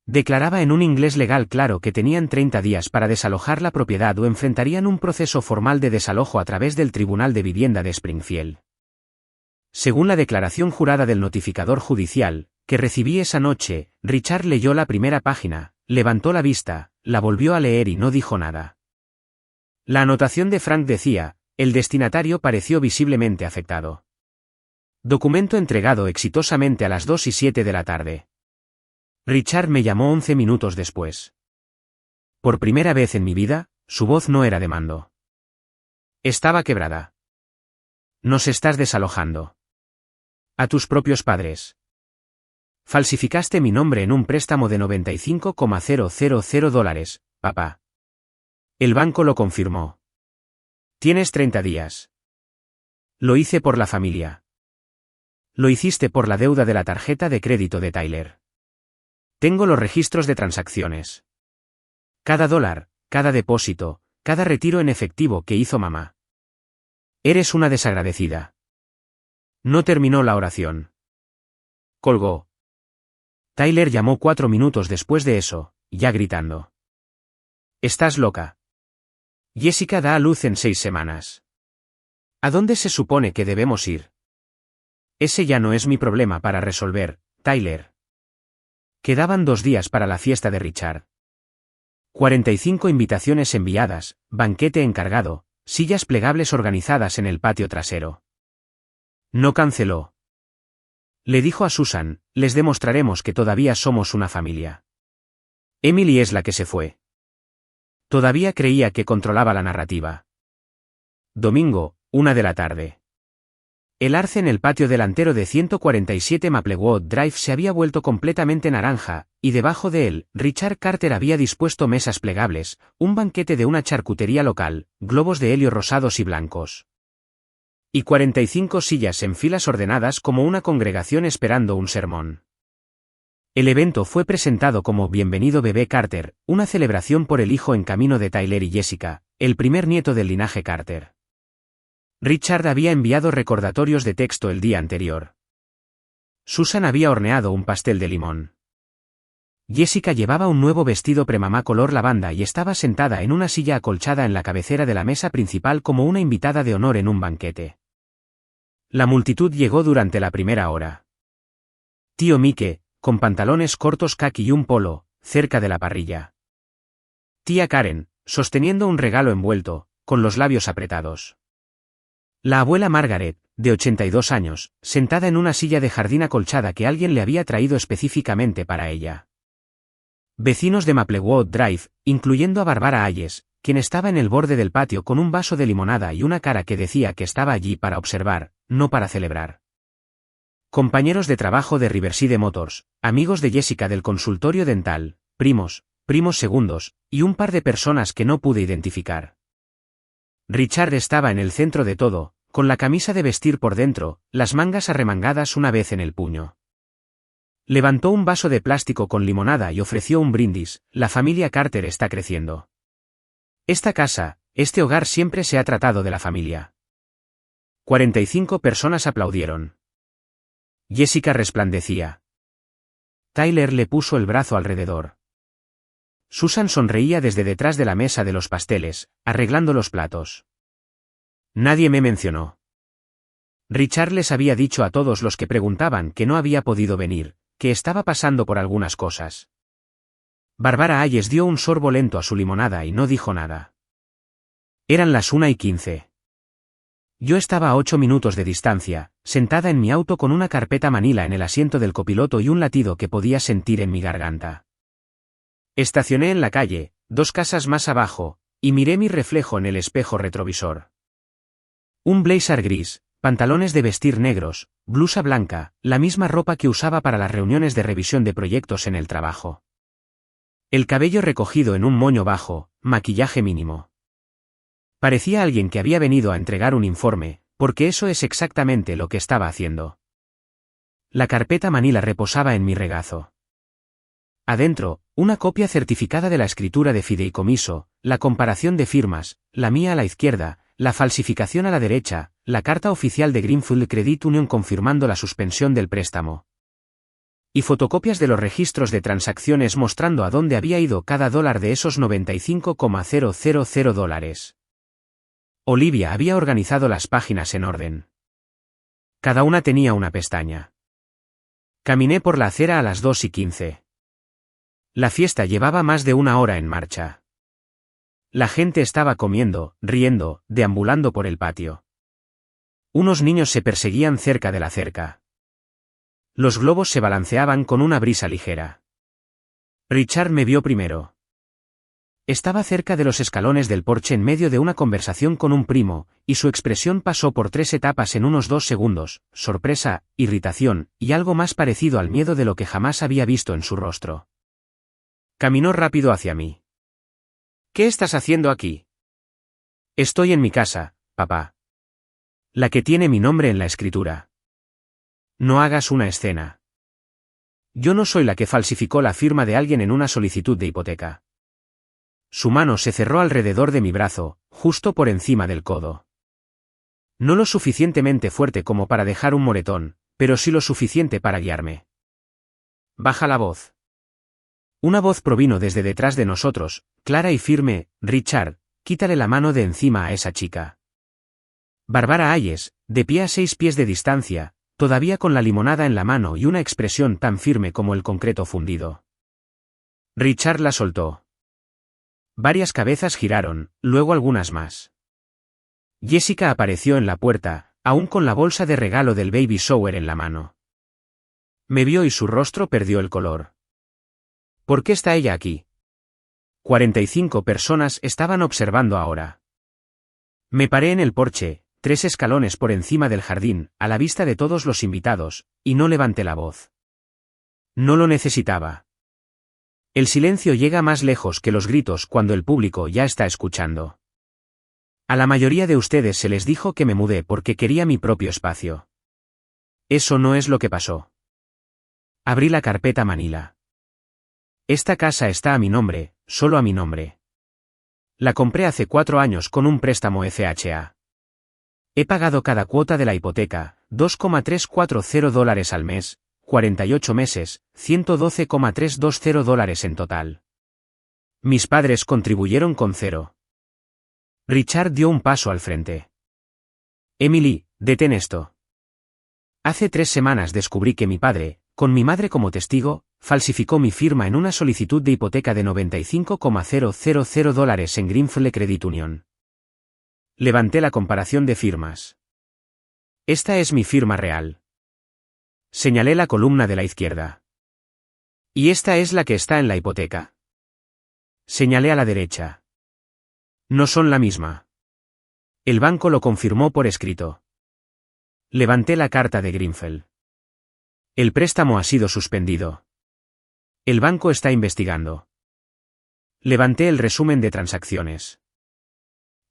Declaraba en un inglés legal claro que tenían 30 días para desalojar la propiedad o enfrentarían un proceso formal de desalojo a través del Tribunal de Vivienda de Springfield. Según la declaración jurada del notificador judicial, que recibí esa noche, Richard leyó la primera página, levantó la vista, la volvió a leer y no dijo nada. La anotación de Frank decía, el destinatario pareció visiblemente afectado. Documento entregado exitosamente a las 2:07 de la tarde. Richard me llamó 11 minutos después. Por primera vez en mi vida, su voz no era de mando. Estaba quebrada. Nos estás desalojando. A tus propios padres. Falsificaste mi nombre en un préstamo de $95,000, papá. El banco lo confirmó. Tienes 30 días. Lo hice por la familia. Lo hiciste por la deuda de la tarjeta de crédito de Tyler. Tengo los registros de transacciones. Cada dólar, cada depósito, cada retiro en efectivo que hizo mamá. Eres una desagradecida. No terminó la oración. Colgó. Tyler llamó 4 minutos después de eso, ya gritando. Estás loca. Jessica da a luz en 6 semanas. ¿A dónde se supone que debemos ir? Ese ya no es mi problema para resolver, Tyler. Quedaban 2 días para la fiesta de Richard. 45 invitaciones enviadas, banquete encargado, sillas plegables organizadas en el patio trasero. No canceló. Le dijo a Susan, les demostraremos que todavía somos una familia. Emily es la que se fue. Todavía creía que controlaba la narrativa. Domingo, 1 de la tarde. El arce en el patio delantero de 147 Maplewood Drive se había vuelto completamente naranja, y debajo de él, Richard Carter había dispuesto mesas plegables, un banquete de una charcutería local, globos de helio rosados y blancos. Y 45 sillas en filas ordenadas como una congregación esperando un sermón. El evento fue presentado como Bienvenido Bebé Carter, una celebración por el hijo en camino de Tyler y Jessica, el primer nieto del linaje Carter. Richard había enviado recordatorios de texto el día anterior. Susan había horneado un pastel de limón. Jessica llevaba un nuevo vestido premamá color lavanda y estaba sentada en una silla acolchada en la cabecera de la mesa principal como una invitada de honor en un banquete. La multitud llegó durante la primera hora. Tío Mike, con pantalones cortos caqui y un polo, cerca de la parrilla. Tía Karen, sosteniendo un regalo envuelto, con los labios apretados. La abuela Margaret, de 82 años, sentada en una silla de jardín acolchada que alguien le había traído específicamente para ella. Vecinos de Maplewood Drive, incluyendo a Barbara Hayes, quien estaba en el borde del patio con un vaso de limonada y una cara que decía que estaba allí para observar, no para celebrar. Compañeros de trabajo de Riverside Motors, amigos de Jessica del consultorio dental, primos segundos, y un par de personas que no pude identificar. Richard estaba en el centro de todo, con la camisa de vestir por dentro, las mangas arremangadas una vez en el puño. Levantó un vaso de plástico con limonada y ofreció un brindis. La familia Carter está creciendo. Esta casa, este hogar siempre se ha tratado de la familia. 45 personas aplaudieron. Jessica resplandecía. Tyler le puso el brazo alrededor. Susan sonreía desde detrás de la mesa de los pasteles, arreglando los platos. Nadie me mencionó. Richard les había dicho a todos los que preguntaban que no había podido venir, que estaba pasando por algunas cosas. Barbara Hayes dio un sorbo lento a su limonada y no dijo nada. Eran las 1:15. Yo estaba a 8 minutos de distancia, sentada en mi auto con una carpeta manila en el asiento del copiloto y un latido que podía sentir en mi garganta. Estacioné en la calle, 2 casas más abajo, y miré mi reflejo en el espejo retrovisor. Un blazer gris, pantalones de vestir negros, blusa blanca, la misma ropa que usaba para las reuniones de revisión de proyectos en el trabajo. El cabello recogido en un moño bajo, maquillaje mínimo. Parecía alguien que había venido a entregar un informe, porque eso es exactamente lo que estaba haciendo. La carpeta manila reposaba en mi regazo. Adentro, una copia certificada de la escritura de fideicomiso, la comparación de firmas, la mía a la izquierda, la falsificación a la derecha, la carta oficial de Greenfield Credit Union confirmando la suspensión del préstamo. Y fotocopias de los registros de transacciones mostrando a dónde había ido cada dólar de esos $95,000. Olivia había organizado las páginas en orden. Cada una tenía una pestaña. Caminé por la acera a las 2:15. La fiesta llevaba más de 1 hora en marcha. La gente estaba comiendo, riendo, deambulando por el patio. Unos niños se perseguían cerca de la cerca. Los globos se balanceaban con una brisa ligera. Richard me vio primero. Estaba cerca de los escalones del porche en medio de una conversación con un primo, y su expresión pasó por 3 etapas en unos 2 segundos, sorpresa, irritación, y algo más parecido al miedo de lo que jamás había visto en su rostro. Caminó rápido hacia mí. ¿Qué estás haciendo aquí? Estoy en mi casa, papá. La que tiene mi nombre en la escritura. No hagas una escena. Yo no soy la que falsificó la firma de alguien en una solicitud de hipoteca. Su mano se cerró alrededor de mi brazo, justo por encima del codo. No lo suficientemente fuerte como para dejar un moretón, pero sí lo suficiente para guiarme. Baja la voz. Una voz provino desde detrás de nosotros, clara y firme: Richard, quítale la mano de encima a esa chica. Barbara Hayes, de pie a 6 pies de distancia, todavía con la limonada en la mano y una expresión tan firme como el concreto fundido. Richard la soltó. Varias cabezas giraron, luego algunas más. Jessica apareció en la puerta, aún con la bolsa de regalo del baby shower en la mano. Me vio y su rostro perdió el color. ¿Por qué está ella aquí? 45 personas estaban observando ahora. Me paré en el porche, 3 escalones por encima del jardín, a la vista de todos los invitados, y no levanté la voz. No lo necesitaba. El silencio llega más lejos que los gritos cuando el público ya está escuchando. A la mayoría de ustedes se les dijo que me mudé porque quería mi propio espacio. Eso no es lo que pasó. Abrí la carpeta manila. Esta casa está a mi nombre, solo a mi nombre. La compré hace 4 años con un préstamo FHA. He pagado cada cuota de la hipoteca, $2,340 al mes, 48 meses, $112,320 en total. Mis padres contribuyeron con $0. Richard dio un paso al frente. Emily, detén esto. Hace 3 semanas descubrí que mi padre, con mi madre como testigo, falsificó mi firma en una solicitud de hipoteca de $95,000 en Greenfield Credit Union. Levanté la comparación de firmas. Esta es mi firma real. Señalé la columna de la izquierda. Y esta es la que está en la hipoteca. Señalé a la derecha. No son la misma. El banco lo confirmó por escrito. Levanté la carta de Greenfield. El préstamo ha sido suspendido. El banco está investigando. Levanté el resumen de transacciones.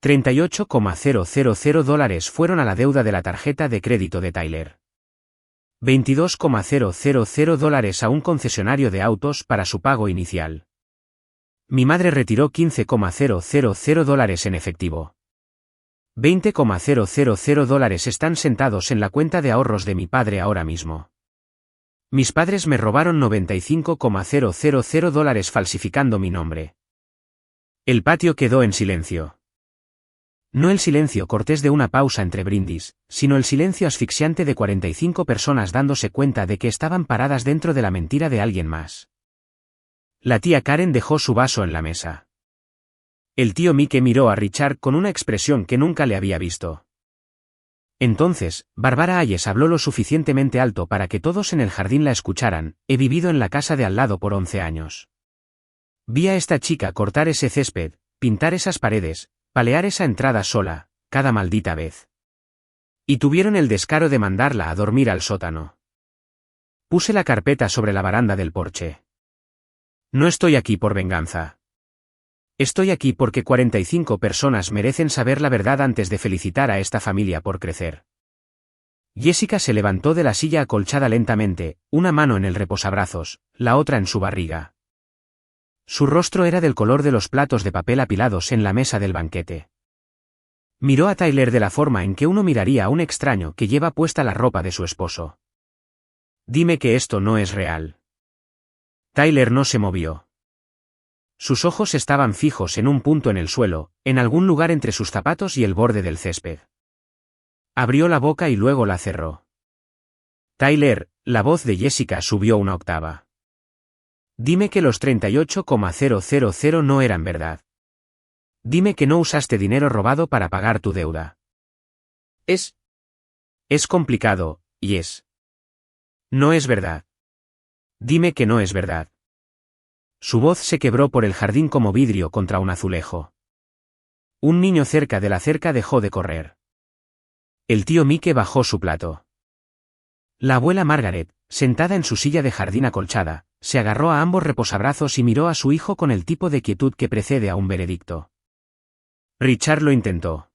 $38,000 fueron a la deuda de la tarjeta de crédito de Tyler. $22,000 a un concesionario de autos para su pago inicial. Mi madre retiró $15,000 en efectivo. $20,000 están sentados en la cuenta de ahorros de mi padre ahora mismo. Mis padres me robaron $95,000 falsificando mi nombre. El patio quedó en silencio. No el silencio cortés de una pausa entre brindis, sino el silencio asfixiante de 45 personas dándose cuenta de que estaban paradas dentro de la mentira de alguien más. La tía Karen dejó su vaso en la mesa. El tío Mike miró a Richard con una expresión que nunca le había visto. Entonces, Barbara Hayes habló lo suficientemente alto para que todos en el jardín la escucharan. He vivido en la casa de al lado por 11 años. Vi a esta chica cortar ese césped, pintar esas paredes, palear esa entrada sola, cada maldita vez. Y tuvieron el descaro de mandarla a dormir al sótano. Puse la carpeta sobre la baranda del porche. No estoy aquí por venganza. Estoy aquí porque 45 personas merecen saber la verdad antes de felicitar a esta familia por crecer. Jessica se levantó de la silla acolchada lentamente, una mano en el reposabrazos, la otra en su barriga. Su rostro era del color de los platos de papel apilados en la mesa del banquete. Miró a Tyler de la forma en que uno miraría a un extraño que lleva puesta la ropa de su esposo. Dime que esto no es real. Tyler no se movió. Sus ojos estaban fijos en un punto en el suelo, en algún lugar entre sus zapatos y el borde del césped. Abrió la boca y luego la cerró. Tyler, la voz de Jessica subió una octava. Dime que los 38,000 no eran verdad. Dime que no usaste dinero robado para pagar tu deuda. Es complicado, y es. No es verdad. Dime que no es verdad. Su voz se quebró por el jardín como vidrio contra un azulejo. Un niño cerca de la cerca dejó de correr. El tío Mike bajó su plato. La abuela Margaret, sentada en su silla de jardín acolchada, se agarró a ambos reposabrazos y miró a su hijo con el tipo de quietud que precede a un veredicto. Richard lo intentó.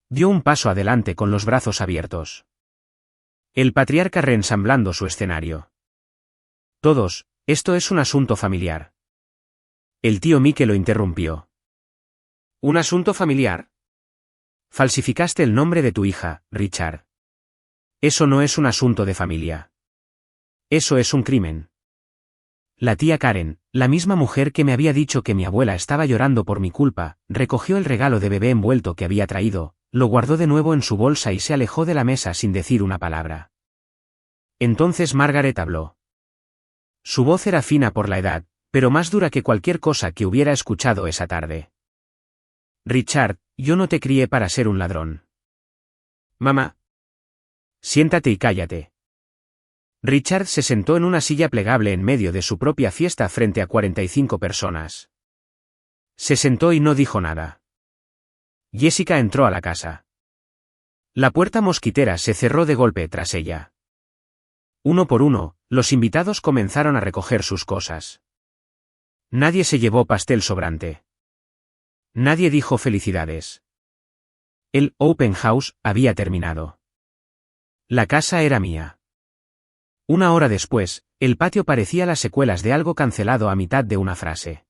Dio un paso adelante con los brazos abiertos. El patriarca reensamblando su escenario. Todos, esto es un asunto familiar. El tío Mike lo interrumpió. ¿Un asunto familiar? Falsificaste el nombre de tu hija, Richard. Eso no es un asunto de familia. Eso es un crimen. La tía Karen, la misma mujer que me había dicho que mi abuela estaba llorando por mi culpa, recogió el regalo de bebé envuelto que había traído, lo guardó de nuevo en su bolsa y se alejó de la mesa sin decir una palabra. Entonces Margaret habló. Su voz era fina por la edad, pero más dura que cualquier cosa que hubiera escuchado esa tarde. Richard, yo no te crié para ser un ladrón. Mamá. Siéntate y cállate. Richard se sentó en una silla plegable en medio de su propia fiesta frente a 45 personas. Se sentó y no dijo nada. Jessica entró a la casa. La puerta mosquitera se cerró de golpe tras ella. Uno por uno, los invitados comenzaron a recoger sus cosas. Nadie se llevó pastel sobrante. Nadie dijo felicidades. El open house había terminado. La casa era mía. Una hora después, el patio parecía las secuelas de algo cancelado a mitad de una frase.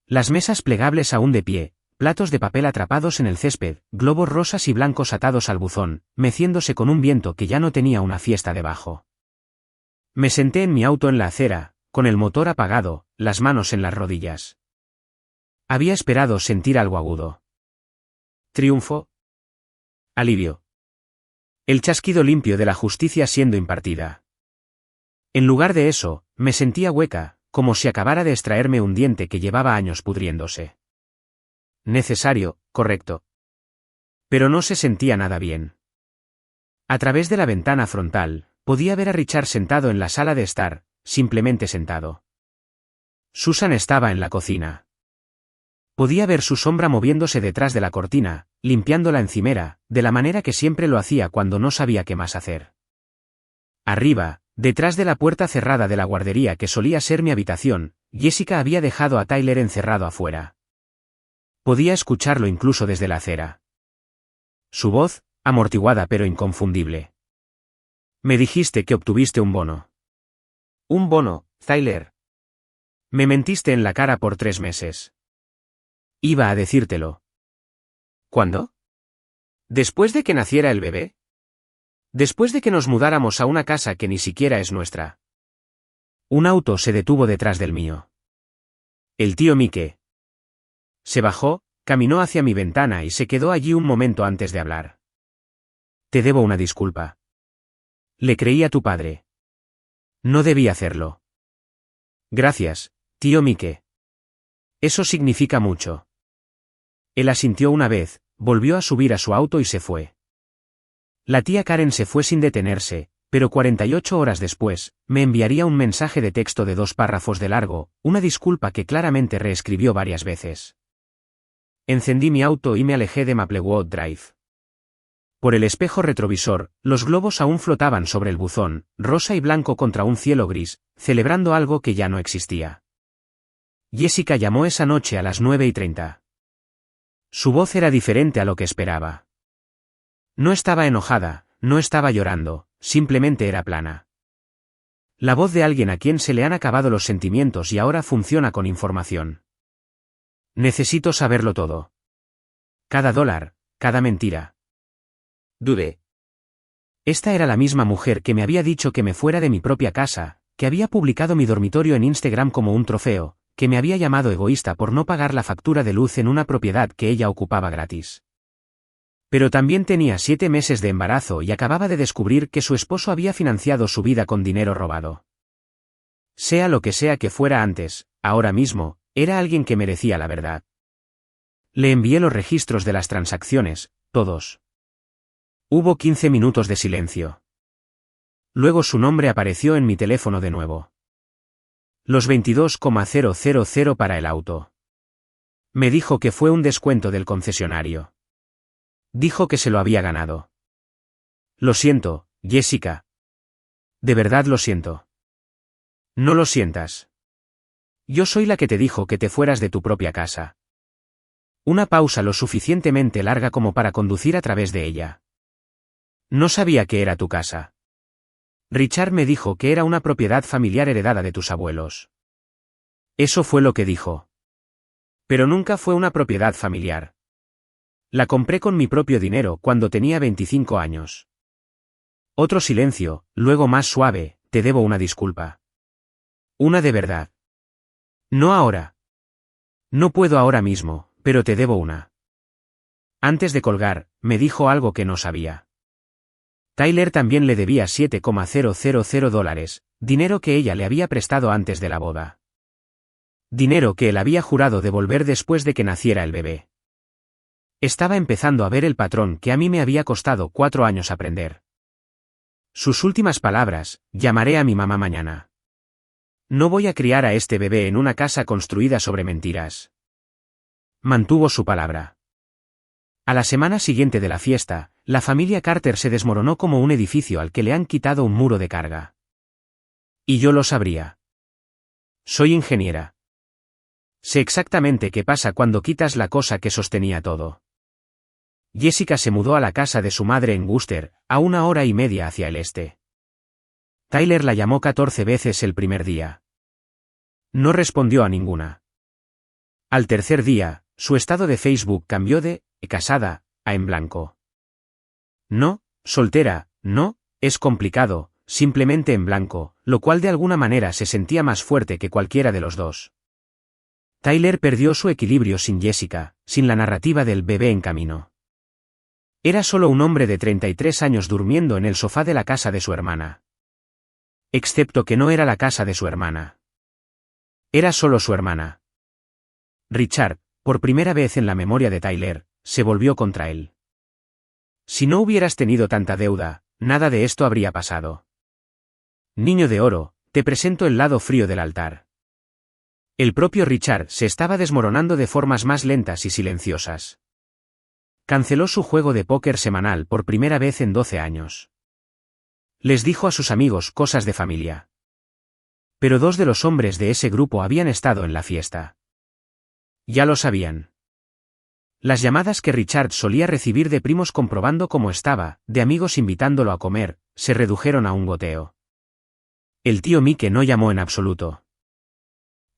Las mesas plegables aún de pie, platos de papel atrapados en el césped, globos rosas y blancos atados al buzón, meciéndose con un viento que ya no tenía una fiesta debajo. Me senté en mi auto en la acera, con el motor apagado, las manos en las rodillas. Había esperado sentir algo agudo. ¿Triunfo? Alivio. El chasquido limpio de la justicia siendo impartida. En lugar de eso, me sentía hueca, como si acabara de extraerme un diente que llevaba años pudriéndose. Necesario, correcto. Pero no se sentía nada bien. A través de la ventana frontal, podía ver a Richard sentado en la sala de estar, simplemente sentado. Susan estaba en la cocina. Podía ver su sombra moviéndose detrás de la cortina, limpiando la encimera, de la manera que siempre lo hacía cuando no sabía qué más hacer. Arriba, detrás de la puerta cerrada de la guardería que solía ser mi habitación, Jessica había dejado a Tyler encerrado afuera. Podía escucharlo incluso desde la acera. Su voz, amortiguada pero inconfundible. Me dijiste que obtuviste un bono. Un bono, Tyler. Me mentiste en la cara por 3 meses. Iba a decírtelo. ¿Cuándo? ¿Después de que naciera el bebé? Después de que nos mudáramos a una casa que ni siquiera es nuestra. Un auto se detuvo detrás del mío. El tío Mike. Se bajó, caminó hacia mi ventana y se quedó allí un momento antes de hablar. Te debo una disculpa. Le creí a tu padre. No debí hacerlo. Gracias, tío Mike. Eso significa mucho. Él asintió una vez, volvió a subir a su auto y se fue. La tía Karen se fue sin detenerse, pero 48 horas después, me enviaría un mensaje de texto de 2 párrafos de largo, una disculpa que claramente reescribió varias veces. Encendí mi auto y me alejé de Maplewood Drive. Por el espejo retrovisor, los globos aún flotaban sobre el buzón, rosa y blanco contra un cielo gris, celebrando algo que ya no existía. Jessica llamó esa noche a las 9:30. Su voz era diferente a lo que esperaba. No estaba enojada, no estaba llorando, simplemente era plana. La voz de alguien a quien se le han acabado los sentimientos y ahora funciona con información. Necesito saberlo todo. Cada dólar, cada mentira. Dudé. Esta era la misma mujer que me había dicho que me fuera de mi propia casa, que había publicado mi dormitorio en Instagram como un trofeo, que me había llamado egoísta por no pagar la factura de luz en una propiedad que ella ocupaba gratis. Pero también tenía 7 meses de embarazo y acababa de descubrir que su esposo había financiado su vida con dinero robado. Sea lo que sea que fuera antes, ahora mismo, era alguien que merecía la verdad. Le envié los registros de las transacciones, todos. Hubo 15 minutos de silencio. Luego su nombre apareció en mi teléfono de nuevo. Los 22,000 para el auto. Me dijo que fue un descuento del concesionario. Dijo que se lo había ganado. Lo siento, Jessica. De verdad lo siento. No lo sientas. Yo soy la que te dijo que te fueras de tu propia casa. Una pausa lo suficientemente larga como para conducir a través de ella. No sabía que era tu casa. Richard me dijo que era una propiedad familiar heredada de tus abuelos. Eso fue lo que dijo. Pero nunca fue una propiedad familiar. La compré con mi propio dinero cuando tenía 25 años. Otro silencio, luego más suave, te debo una disculpa. Una de verdad. No ahora. No puedo ahora mismo, pero te debo una. Antes de colgar, me dijo algo que no sabía. Tyler también le debía $7,000, dinero que ella le había prestado antes de la boda. Dinero que él había jurado devolver después de que naciera el bebé. Estaba empezando a ver el patrón que a mí me había costado 4 años aprender. Sus últimas palabras: llamaré a mi mamá mañana. No voy a criar a este bebé en una casa construida sobre mentiras. Mantuvo su palabra. A la semana siguiente de la fiesta, la familia Carter se desmoronó como un edificio al que le han quitado un muro de carga. Y yo lo sabría. Soy ingeniera. Sé exactamente qué pasa cuando quitas la cosa que sostenía todo. Jessica se mudó a la casa de su madre en Worcester, a 1 hora y media hacia el este. Tyler la llamó 14 veces el primer día. No respondió a ninguna. Al tercer día, su estado de Facebook cambió de casada a en blanco. No, soltera, no, es complicado, simplemente en blanco, lo cual de alguna manera se sentía más fuerte que cualquiera de los dos. Tyler perdió su equilibrio sin Jessica, sin la narrativa del bebé en camino. Era solo un hombre de 33 años durmiendo en el sofá de la casa de su hermana. Excepto que no era la casa de su hermana. Era solo su hermana. Richard, por primera vez en la memoria de Tyler, se volvió contra él. Si no hubieras tenido tanta deuda, nada de esto habría pasado. Niño de oro, te presento el lado frío del altar. El propio Richard se estaba desmoronando de formas más lentas y silenciosas. Canceló su juego de póker semanal por primera vez en 12 años. Les dijo a sus amigos cosas de familia. Pero 2 de los hombres de ese grupo habían estado en la fiesta. Ya lo sabían. Las llamadas que Richard solía recibir de primos comprobando cómo estaba, de amigos invitándolo a comer, se redujeron a un goteo. El tío Mike no llamó en absoluto.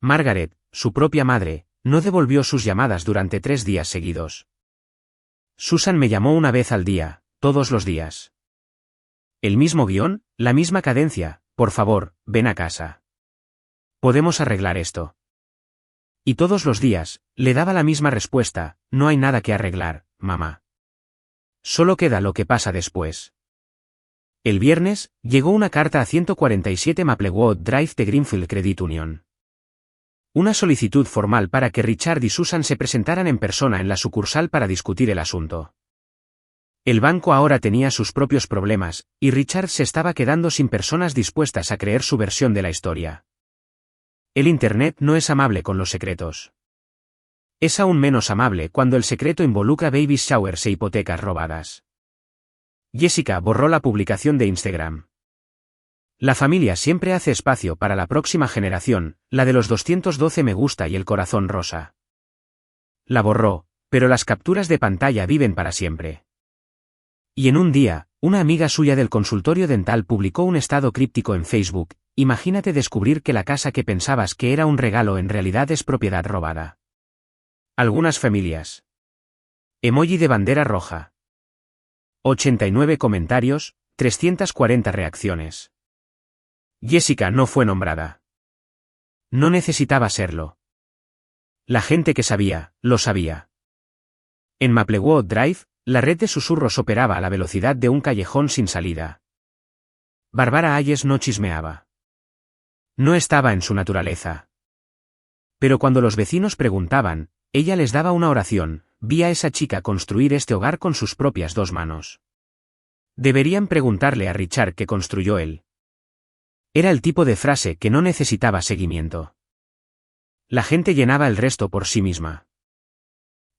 Margaret, su propia madre, no devolvió sus llamadas durante 3 días seguidos. Susan me llamó una vez al día, todos los días. El mismo guión, la misma cadencia, por favor, ven a casa. Podemos arreglar esto. Y todos los días, le daba la misma respuesta, no hay nada que arreglar, mamá. Solo queda lo que pasa después. El viernes, llegó una carta a 147 Maplewood Drive de Greenfield Credit Union. Una solicitud formal para que Richard y Susan se presentaran en persona en la sucursal para discutir el asunto. El banco ahora tenía sus propios problemas, y Richard se estaba quedando sin personas dispuestas a creer su versión de la historia. El Internet no es amable con los secretos. Es aún menos amable cuando el secreto involucra baby showers e hipotecas robadas. Jessica borró la publicación de Instagram. La familia siempre hace espacio para la próxima generación, la de los 212 me gusta y el corazón rosa. La borró, pero las capturas de pantalla viven para siempre. Y en un día, una amiga suya del consultorio dental publicó un estado críptico en Facebook: imagínate descubrir que la casa que pensabas que era un regalo en realidad es propiedad robada. Algunas familias. Emoji de bandera roja. 89 comentarios, 340 reacciones. Jessica no fue nombrada. No necesitaba serlo. La gente que sabía, lo sabía. En Maplewood Drive, la red de susurros operaba a la velocidad de un callejón sin salida. Barbara Hayes no chismeaba. No estaba en su naturaleza. Pero cuando los vecinos preguntaban, ella les daba una oración: vi a esa chica construir este hogar con sus propias 2 manos. Deberían preguntarle a Richard qué construyó él. Era el tipo de frase que no necesitaba seguimiento. La gente llenaba el resto por sí misma.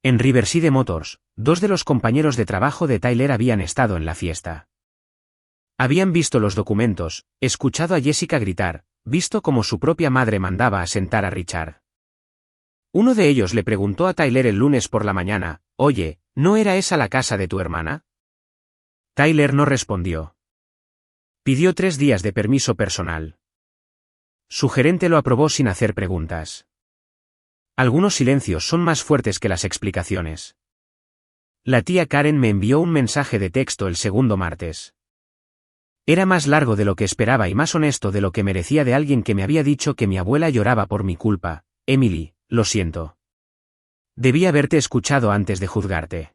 En Riverside Motors, 2 de los compañeros de trabajo de Tyler habían estado en la fiesta. Habían visto los documentos, escuchado a Jessica gritar, visto cómo su propia madre mandaba a sentar a Richard. Uno de ellos le preguntó a Tyler el lunes por la mañana: oye, ¿no era esa la casa de tu hermana? Tyler no respondió. Pidió 3 días de permiso personal. Su gerente lo aprobó sin hacer preguntas. Algunos silencios son más fuertes que las explicaciones. La tía Karen me envió un mensaje de texto el segundo martes. Era más largo de lo que esperaba y más honesto de lo que merecía de alguien que me había dicho que mi abuela lloraba por mi culpa. Emily, lo siento. Debí haberte escuchado antes de juzgarte.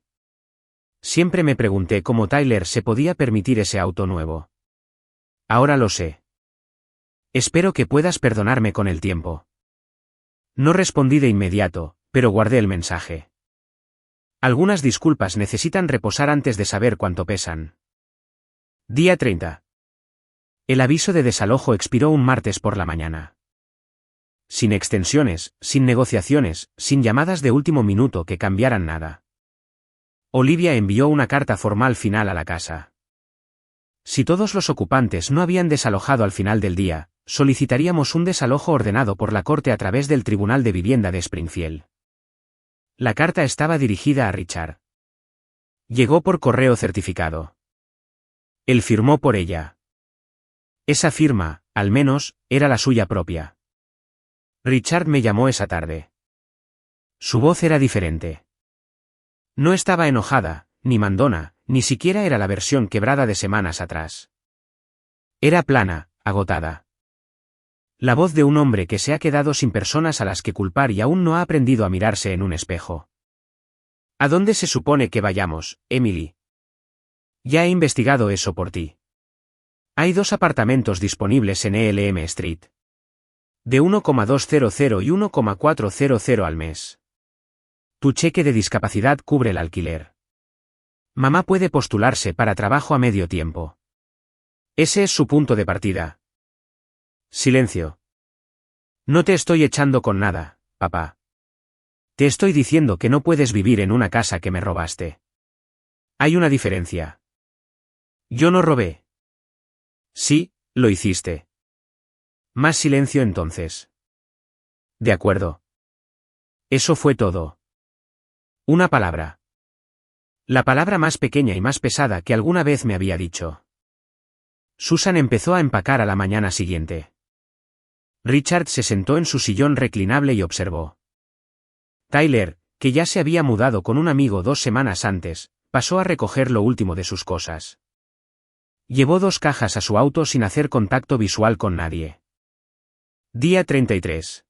Siempre me pregunté cómo Tyler se podía permitir ese auto nuevo. Ahora lo sé. Espero que puedas perdonarme con el tiempo. No respondí de inmediato, pero guardé el mensaje. Algunas disculpas necesitan reposar antes de saber cuánto pesan. Día 30. El aviso de desalojo expiró un martes por la mañana. Sin extensiones, sin negociaciones, sin llamadas de último minuto que cambiaran nada. Olivia envió una carta formal final a la casa. Si todos los ocupantes no habían desalojado al final del día, solicitaríamos un desalojo ordenado por la corte a través del Tribunal de Vivienda de Springfield. La carta estaba dirigida a Richard. Llegó por correo certificado. Él firmó por ella. Esa firma, al menos, era la suya propia. Richard me llamó esa tarde. Su voz era diferente. No estaba enojada, ni mandona, ni siquiera era la versión quebrada de semanas atrás. Era plana, agotada. La voz de un hombre que se ha quedado sin personas a las que culpar y aún no ha aprendido a mirarse en un espejo. ¿A dónde se supone que vayamos, Emily? Ya he investigado eso por ti. Hay 2 apartamentos disponibles en ELM Street. De 1,200 y 1,400 al mes. Tu cheque de discapacidad cubre el alquiler. Mamá puede postularse para trabajo a medio tiempo. Ese es su punto de partida. Silencio. No te estoy echando con nada, papá. Te estoy diciendo que no puedes vivir en una casa que me robaste. Hay una diferencia. Yo no robé. Sí, lo hiciste. Más silencio entonces. De acuerdo. Eso fue todo. Una palabra. La palabra más pequeña y más pesada que alguna vez me había dicho. Susan empezó a empacar a la mañana siguiente. Richard se sentó en su sillón reclinable y observó. Tyler, que ya se había mudado con un amigo 2 semanas antes, pasó a recoger lo último de sus cosas. Llevó 2 cajas a su auto sin hacer contacto visual con nadie. Día 33.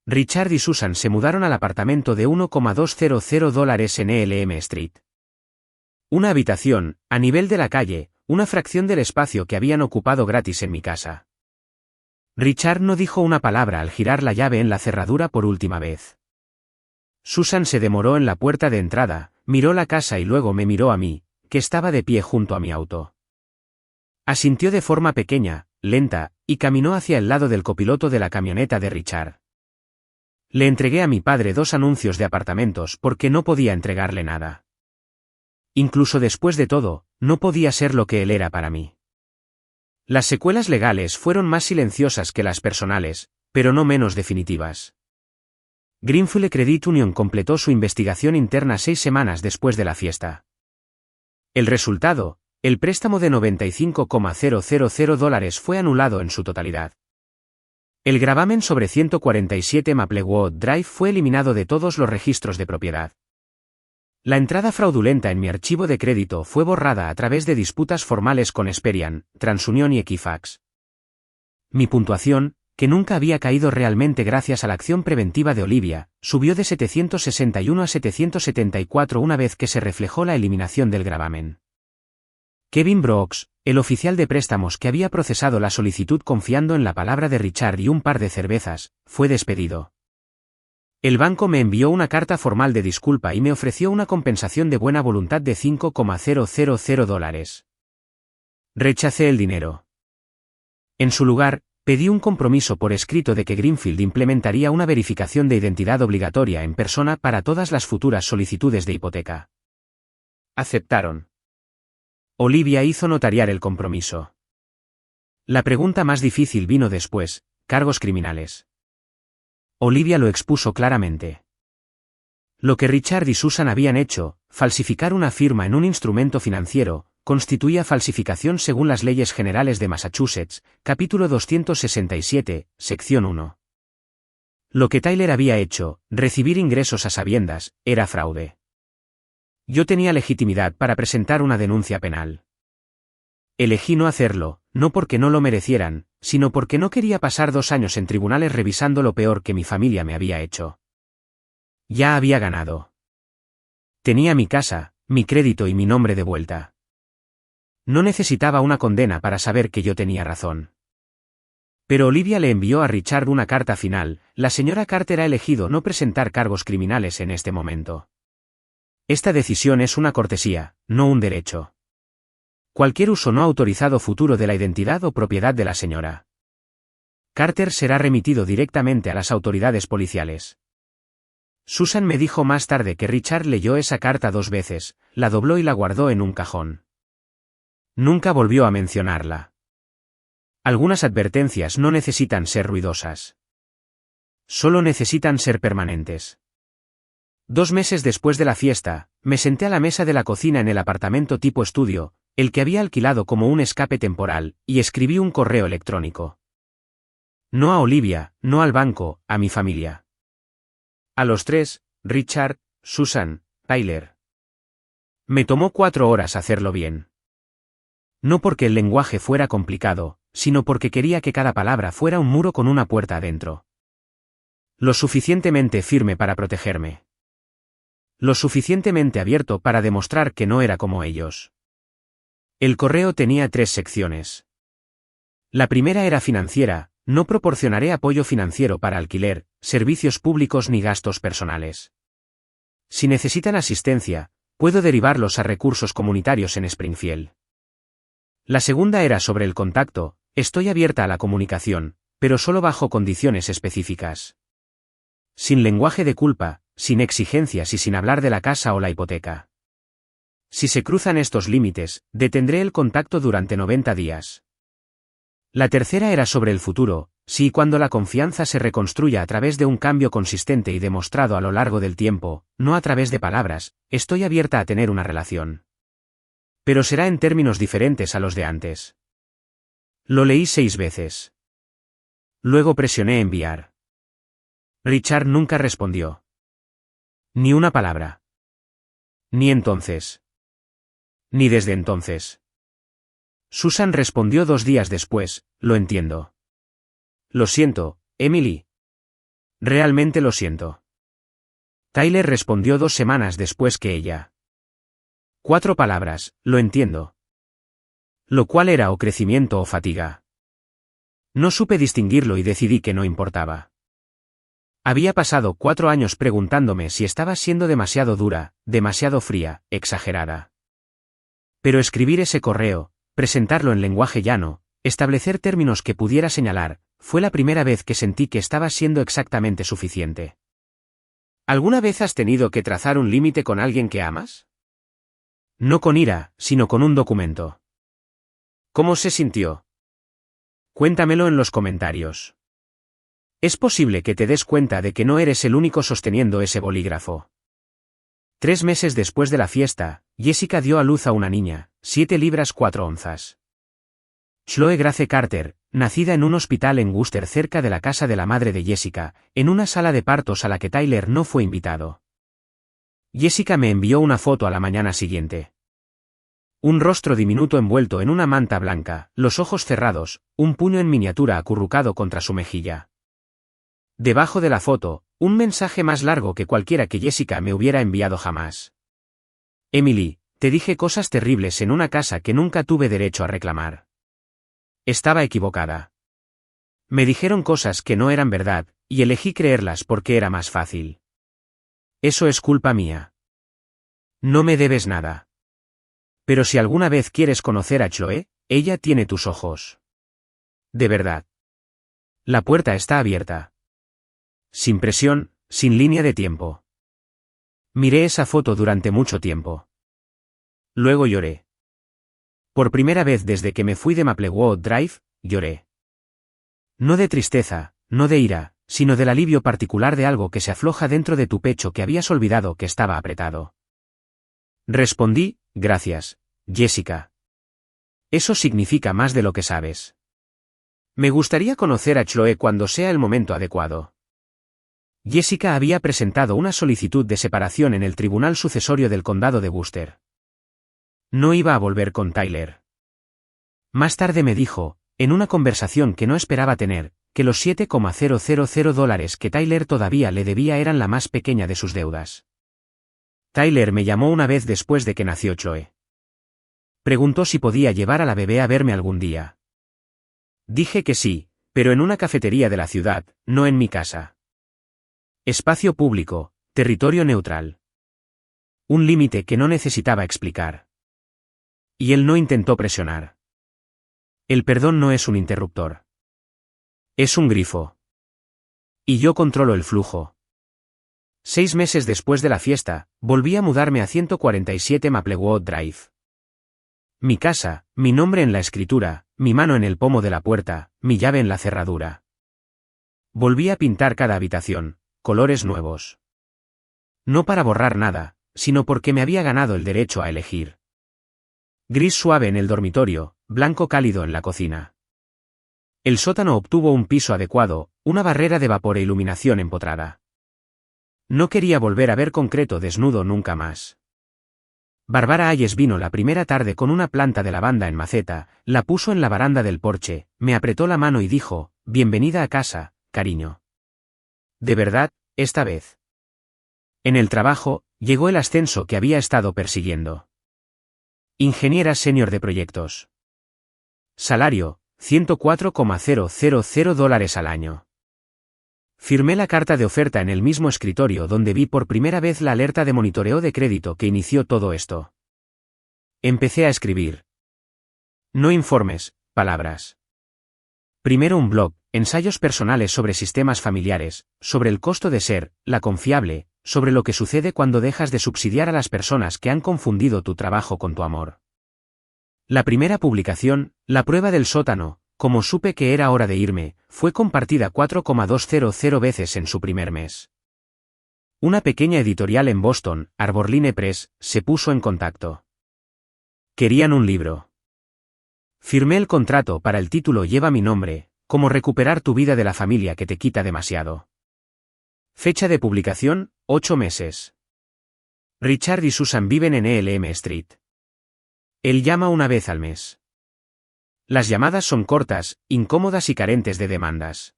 Richard y Susan se mudaron al apartamento de $1,200 en ELM Street. Una habitación, a nivel de la calle, una fracción del espacio que habían ocupado gratis en mi casa. Richard no dijo una palabra al girar la llave en la cerradura por última vez. Susan se demoró en la puerta de entrada, miró la casa y luego me miró a mí, que estaba de pie junto a mi auto. Asintió de forma pequeña, lenta, y caminó hacia el lado del copiloto de la camioneta de Richard. Le entregué a mi padre 2 anuncios de apartamentos porque no podía entregarle nada. Incluso después de todo, no podía ser lo que él era para mí. Las secuelas legales fueron más silenciosas que las personales, pero no menos definitivas. Greenfield Credit Union completó su investigación interna 6 semanas después de la fiesta. El resultado, el préstamo de $95,000 fue anulado en su totalidad. El gravamen sobre 147 Maplewood Drive fue eliminado de todos los registros de propiedad. La entrada fraudulenta en mi archivo de crédito fue borrada a través de disputas formales con Experian, TransUnion y Equifax. Mi puntuación, que nunca había caído realmente gracias a la acción preventiva de Olivia, subió de 761 a 774 una vez que se reflejó la eliminación del gravamen. Kevin Brooks, el oficial de préstamos que había procesado la solicitud confiando en la palabra de Richard y un par de cervezas, fue despedido. El banco me envió una carta formal de disculpa y me ofreció una compensación de buena voluntad de $5,000. Rechacé el dinero. En su lugar, pedí un compromiso por escrito de que Greenfield implementaría una verificación de identidad obligatoria en persona para todas las futuras solicitudes de hipoteca. Aceptaron. Olivia hizo notariar el compromiso. La pregunta más difícil vino después: cargos criminales. Olivia lo expuso claramente. Lo que Richard y Susan habían hecho, falsificar una firma en un instrumento financiero, constituía falsificación según las leyes generales de Massachusetts, capítulo 267, sección 1. Lo que Tyler había hecho, recibir ingresos a sabiendas, era fraude. Yo tenía legitimidad para presentar una denuncia penal. Elegí no hacerlo, no porque no lo merecieran, sino porque no quería pasar 2 años en tribunales revisando lo peor que mi familia me había hecho. Ya había ganado. Tenía mi casa, mi crédito y mi nombre de vuelta. No necesitaba una condena para saber que yo tenía razón. Pero Olivia le envió a Richard una carta final: la señora Carter ha elegido no presentar cargos criminales en este momento. Esta decisión es una cortesía, no un derecho. Cualquier uso no autorizado futuro de la identidad o propiedad de la señora Carter será remitido directamente a las autoridades policiales. Susan me dijo más tarde que Richard leyó esa carta 2 veces, la dobló y la guardó en un cajón. Nunca volvió a mencionarla. Algunas advertencias no necesitan ser ruidosas. Solo necesitan ser permanentes. 2 meses después de la fiesta, me senté a la mesa de la cocina en el apartamento tipo estudio, el que había alquilado como un escape temporal, y escribí un correo electrónico. No a Olivia, no al banco, a mi familia. A los 3, Richard, Susan, Tyler. Me tomó 4 horas hacerlo bien. No porque el lenguaje fuera complicado, sino porque quería que cada palabra fuera un muro con una puerta adentro. Lo suficientemente firme para protegerme. Lo suficientemente abierto para demostrar que no era como ellos. El correo tenía 3 secciones. La primera era financiera: no proporcionaré apoyo financiero para alquiler, servicios públicos ni gastos personales. Si necesitan asistencia, puedo derivarlos a recursos comunitarios en Springfield. La segunda era sobre el contacto: estoy abierta a la comunicación, pero solo bajo condiciones específicas. Sin lenguaje de culpa, sin exigencias y sin hablar de la casa o la hipoteca. Si se cruzan estos límites, detendré el contacto durante 90 días. La tercera era sobre el futuro: si y cuando la confianza se reconstruya a través de un cambio consistente y demostrado a lo largo del tiempo, no a través de palabras, estoy abierta a tener una relación. Pero será en términos diferentes a los de antes. Lo leí 6 veces. Luego presioné enviar. Richard nunca respondió. Ni una palabra. Ni entonces. Ni desde entonces. Susan respondió 2 días después: lo entiendo. Lo siento, Emily. Realmente lo siento. Tyler respondió 2 semanas después que ella. 4 palabras: lo entiendo. Lo cual era o crecimiento o fatiga. No supe distinguirlo y decidí que no importaba. Había pasado 4 años preguntándome si estaba siendo demasiado dura, demasiado fría, exagerada. Pero escribir ese correo, presentarlo en lenguaje llano, establecer términos que pudiera señalar, fue la primera vez que sentí que estaba siendo exactamente suficiente. ¿Alguna vez has tenido que trazar un límite con alguien que amas? No con ira, sino con un documento. ¿Cómo se sintió? Cuéntamelo en los comentarios. Es posible que te des cuenta de que no eres el único sosteniendo ese bolígrafo. 3 meses después de la fiesta, Jessica dio a luz a una niña, 7 libras 4 onzas. Chloe Grace Carter, nacida en un hospital en Worcester cerca de la casa de la madre de Jessica, en una sala de partos a la que Tyler no fue invitado. Jessica me envió una foto a la mañana siguiente. Un rostro diminuto envuelto en una manta blanca, los ojos cerrados, un puño en miniatura acurrucado contra su mejilla. Debajo de la foto, un mensaje más largo que cualquiera que Jessica me hubiera enviado jamás. Emily, te dije cosas terribles en una casa que nunca tuve derecho a reclamar. Estaba equivocada. Me dijeron cosas que no eran verdad, y elegí creerlas porque era más fácil. Eso es culpa mía. No me debes nada. Pero si alguna vez quieres conocer a Chloe, ella tiene tus ojos. De verdad. La puerta está abierta. Sin presión, sin línea de tiempo. Miré esa foto durante mucho tiempo. Luego lloré. Por primera vez desde que me fui de Maplewood Drive, lloré. No de tristeza, no de ira, sino del alivio particular de algo que se afloja dentro de tu pecho que habías olvidado que estaba apretado. Respondí: gracias, Jessica. Eso significa más de lo que sabes. Me gustaría conocer a Chloe cuando sea el momento adecuado. Jessica había presentado una solicitud de separación en el tribunal sucesorio del condado de Worcester. No iba a volver con Tyler. Más tarde me dijo, en una conversación que no esperaba tener, que los $7,000 que Tyler todavía le debía eran la más pequeña de sus deudas. Tyler me llamó una vez después de que nació Chloe. Preguntó si podía llevar a la bebé a verme algún día. Dije que sí, pero en una cafetería de la ciudad, no en mi casa. Espacio público, territorio neutral. Un límite que no necesitaba explicar. Y él no intentó presionar. El perdón no es un interruptor. Es un grifo. Y yo controlo el flujo. 6 meses después de la fiesta, volví a mudarme a 147 Maplewood Drive. Mi casa, mi nombre en la escritura, mi mano en el pomo de la puerta, mi llave en la cerradura. Volví a pintar cada habitación, colores nuevos. No para borrar nada, sino porque me había ganado el derecho a elegir. Gris suave en el dormitorio, blanco cálido en la cocina. El sótano obtuvo un piso adecuado, una barrera de vapor e iluminación empotrada. No quería volver a ver concreto desnudo nunca más. Bárbara Hayes vino la primera tarde con una planta de lavanda en maceta, la puso en la baranda del porche, me apretó la mano y dijo, «Bienvenida a casa, cariño». De verdad, esta vez. En el trabajo, llegó el ascenso que había estado persiguiendo. Ingeniera senior de proyectos. Salario, $104,000 al año. Firmé la carta de oferta en el mismo escritorio donde vi por primera vez la alerta de monitoreo de crédito que inició todo esto. Empecé a escribir. No informes, palabras. Primero un blog, ensayos personales sobre sistemas familiares, sobre el costo de ser, la confiable, sobre lo que sucede cuando dejas de subsidiar a las personas que han confundido tu trabajo con tu amor. La primera publicación, la prueba del sótano, como supe que era hora de irme, fue compartida 4,200 veces en su primer mes. Una pequeña editorial en Boston, Arborline Press, se puso en contacto. Querían un libro. Firmé el contrato para el título lleva mi nombre, Cómo recuperar tu vida de la familia que te quita demasiado. Fecha de publicación, 8 meses. Richard y Susan viven en Elm Street. Él llama una vez al mes. Las llamadas son cortas, incómodas y carentes de demandas.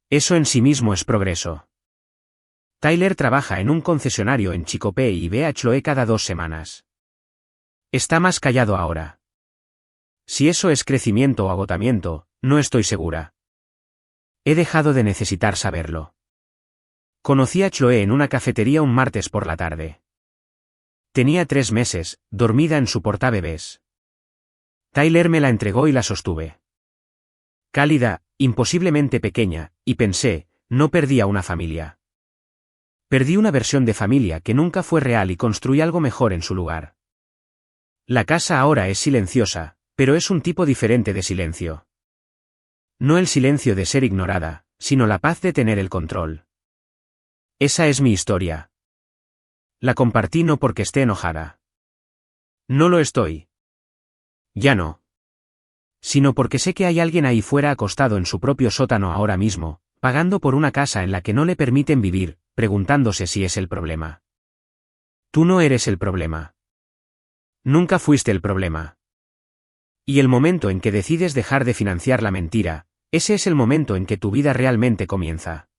Eso en sí mismo es progreso. Tyler trabaja en un concesionario en Chicopee y ve a Chloe cada 2 semanas. Está más callado ahora. Si eso es crecimiento o agotamiento, no estoy segura. He dejado de necesitar saberlo. Conocí a Chloe en una cafetería un martes por la tarde. Tenía 3 meses, dormida en su portabebés. Tyler me la entregó y la sostuve. Cálida, imposiblemente pequeña, y pensé, no perdí a una familia. Perdí una versión de familia que nunca fue real y construí algo mejor en su lugar. La casa ahora es silenciosa, pero es un tipo diferente de silencio. No el silencio de ser ignorada, sino la paz de tener el control. Esa es mi historia. La compartí no porque esté enojada. No lo estoy. Ya no. Sino porque sé que hay alguien ahí fuera acostado en su propio sótano ahora mismo, pagando por una casa en la que no le permiten vivir, preguntándose si es el problema. Tú no eres el problema. Nunca fuiste el problema. Y el momento en que decides dejar de financiar la mentira, ese es el momento en que tu vida realmente comienza.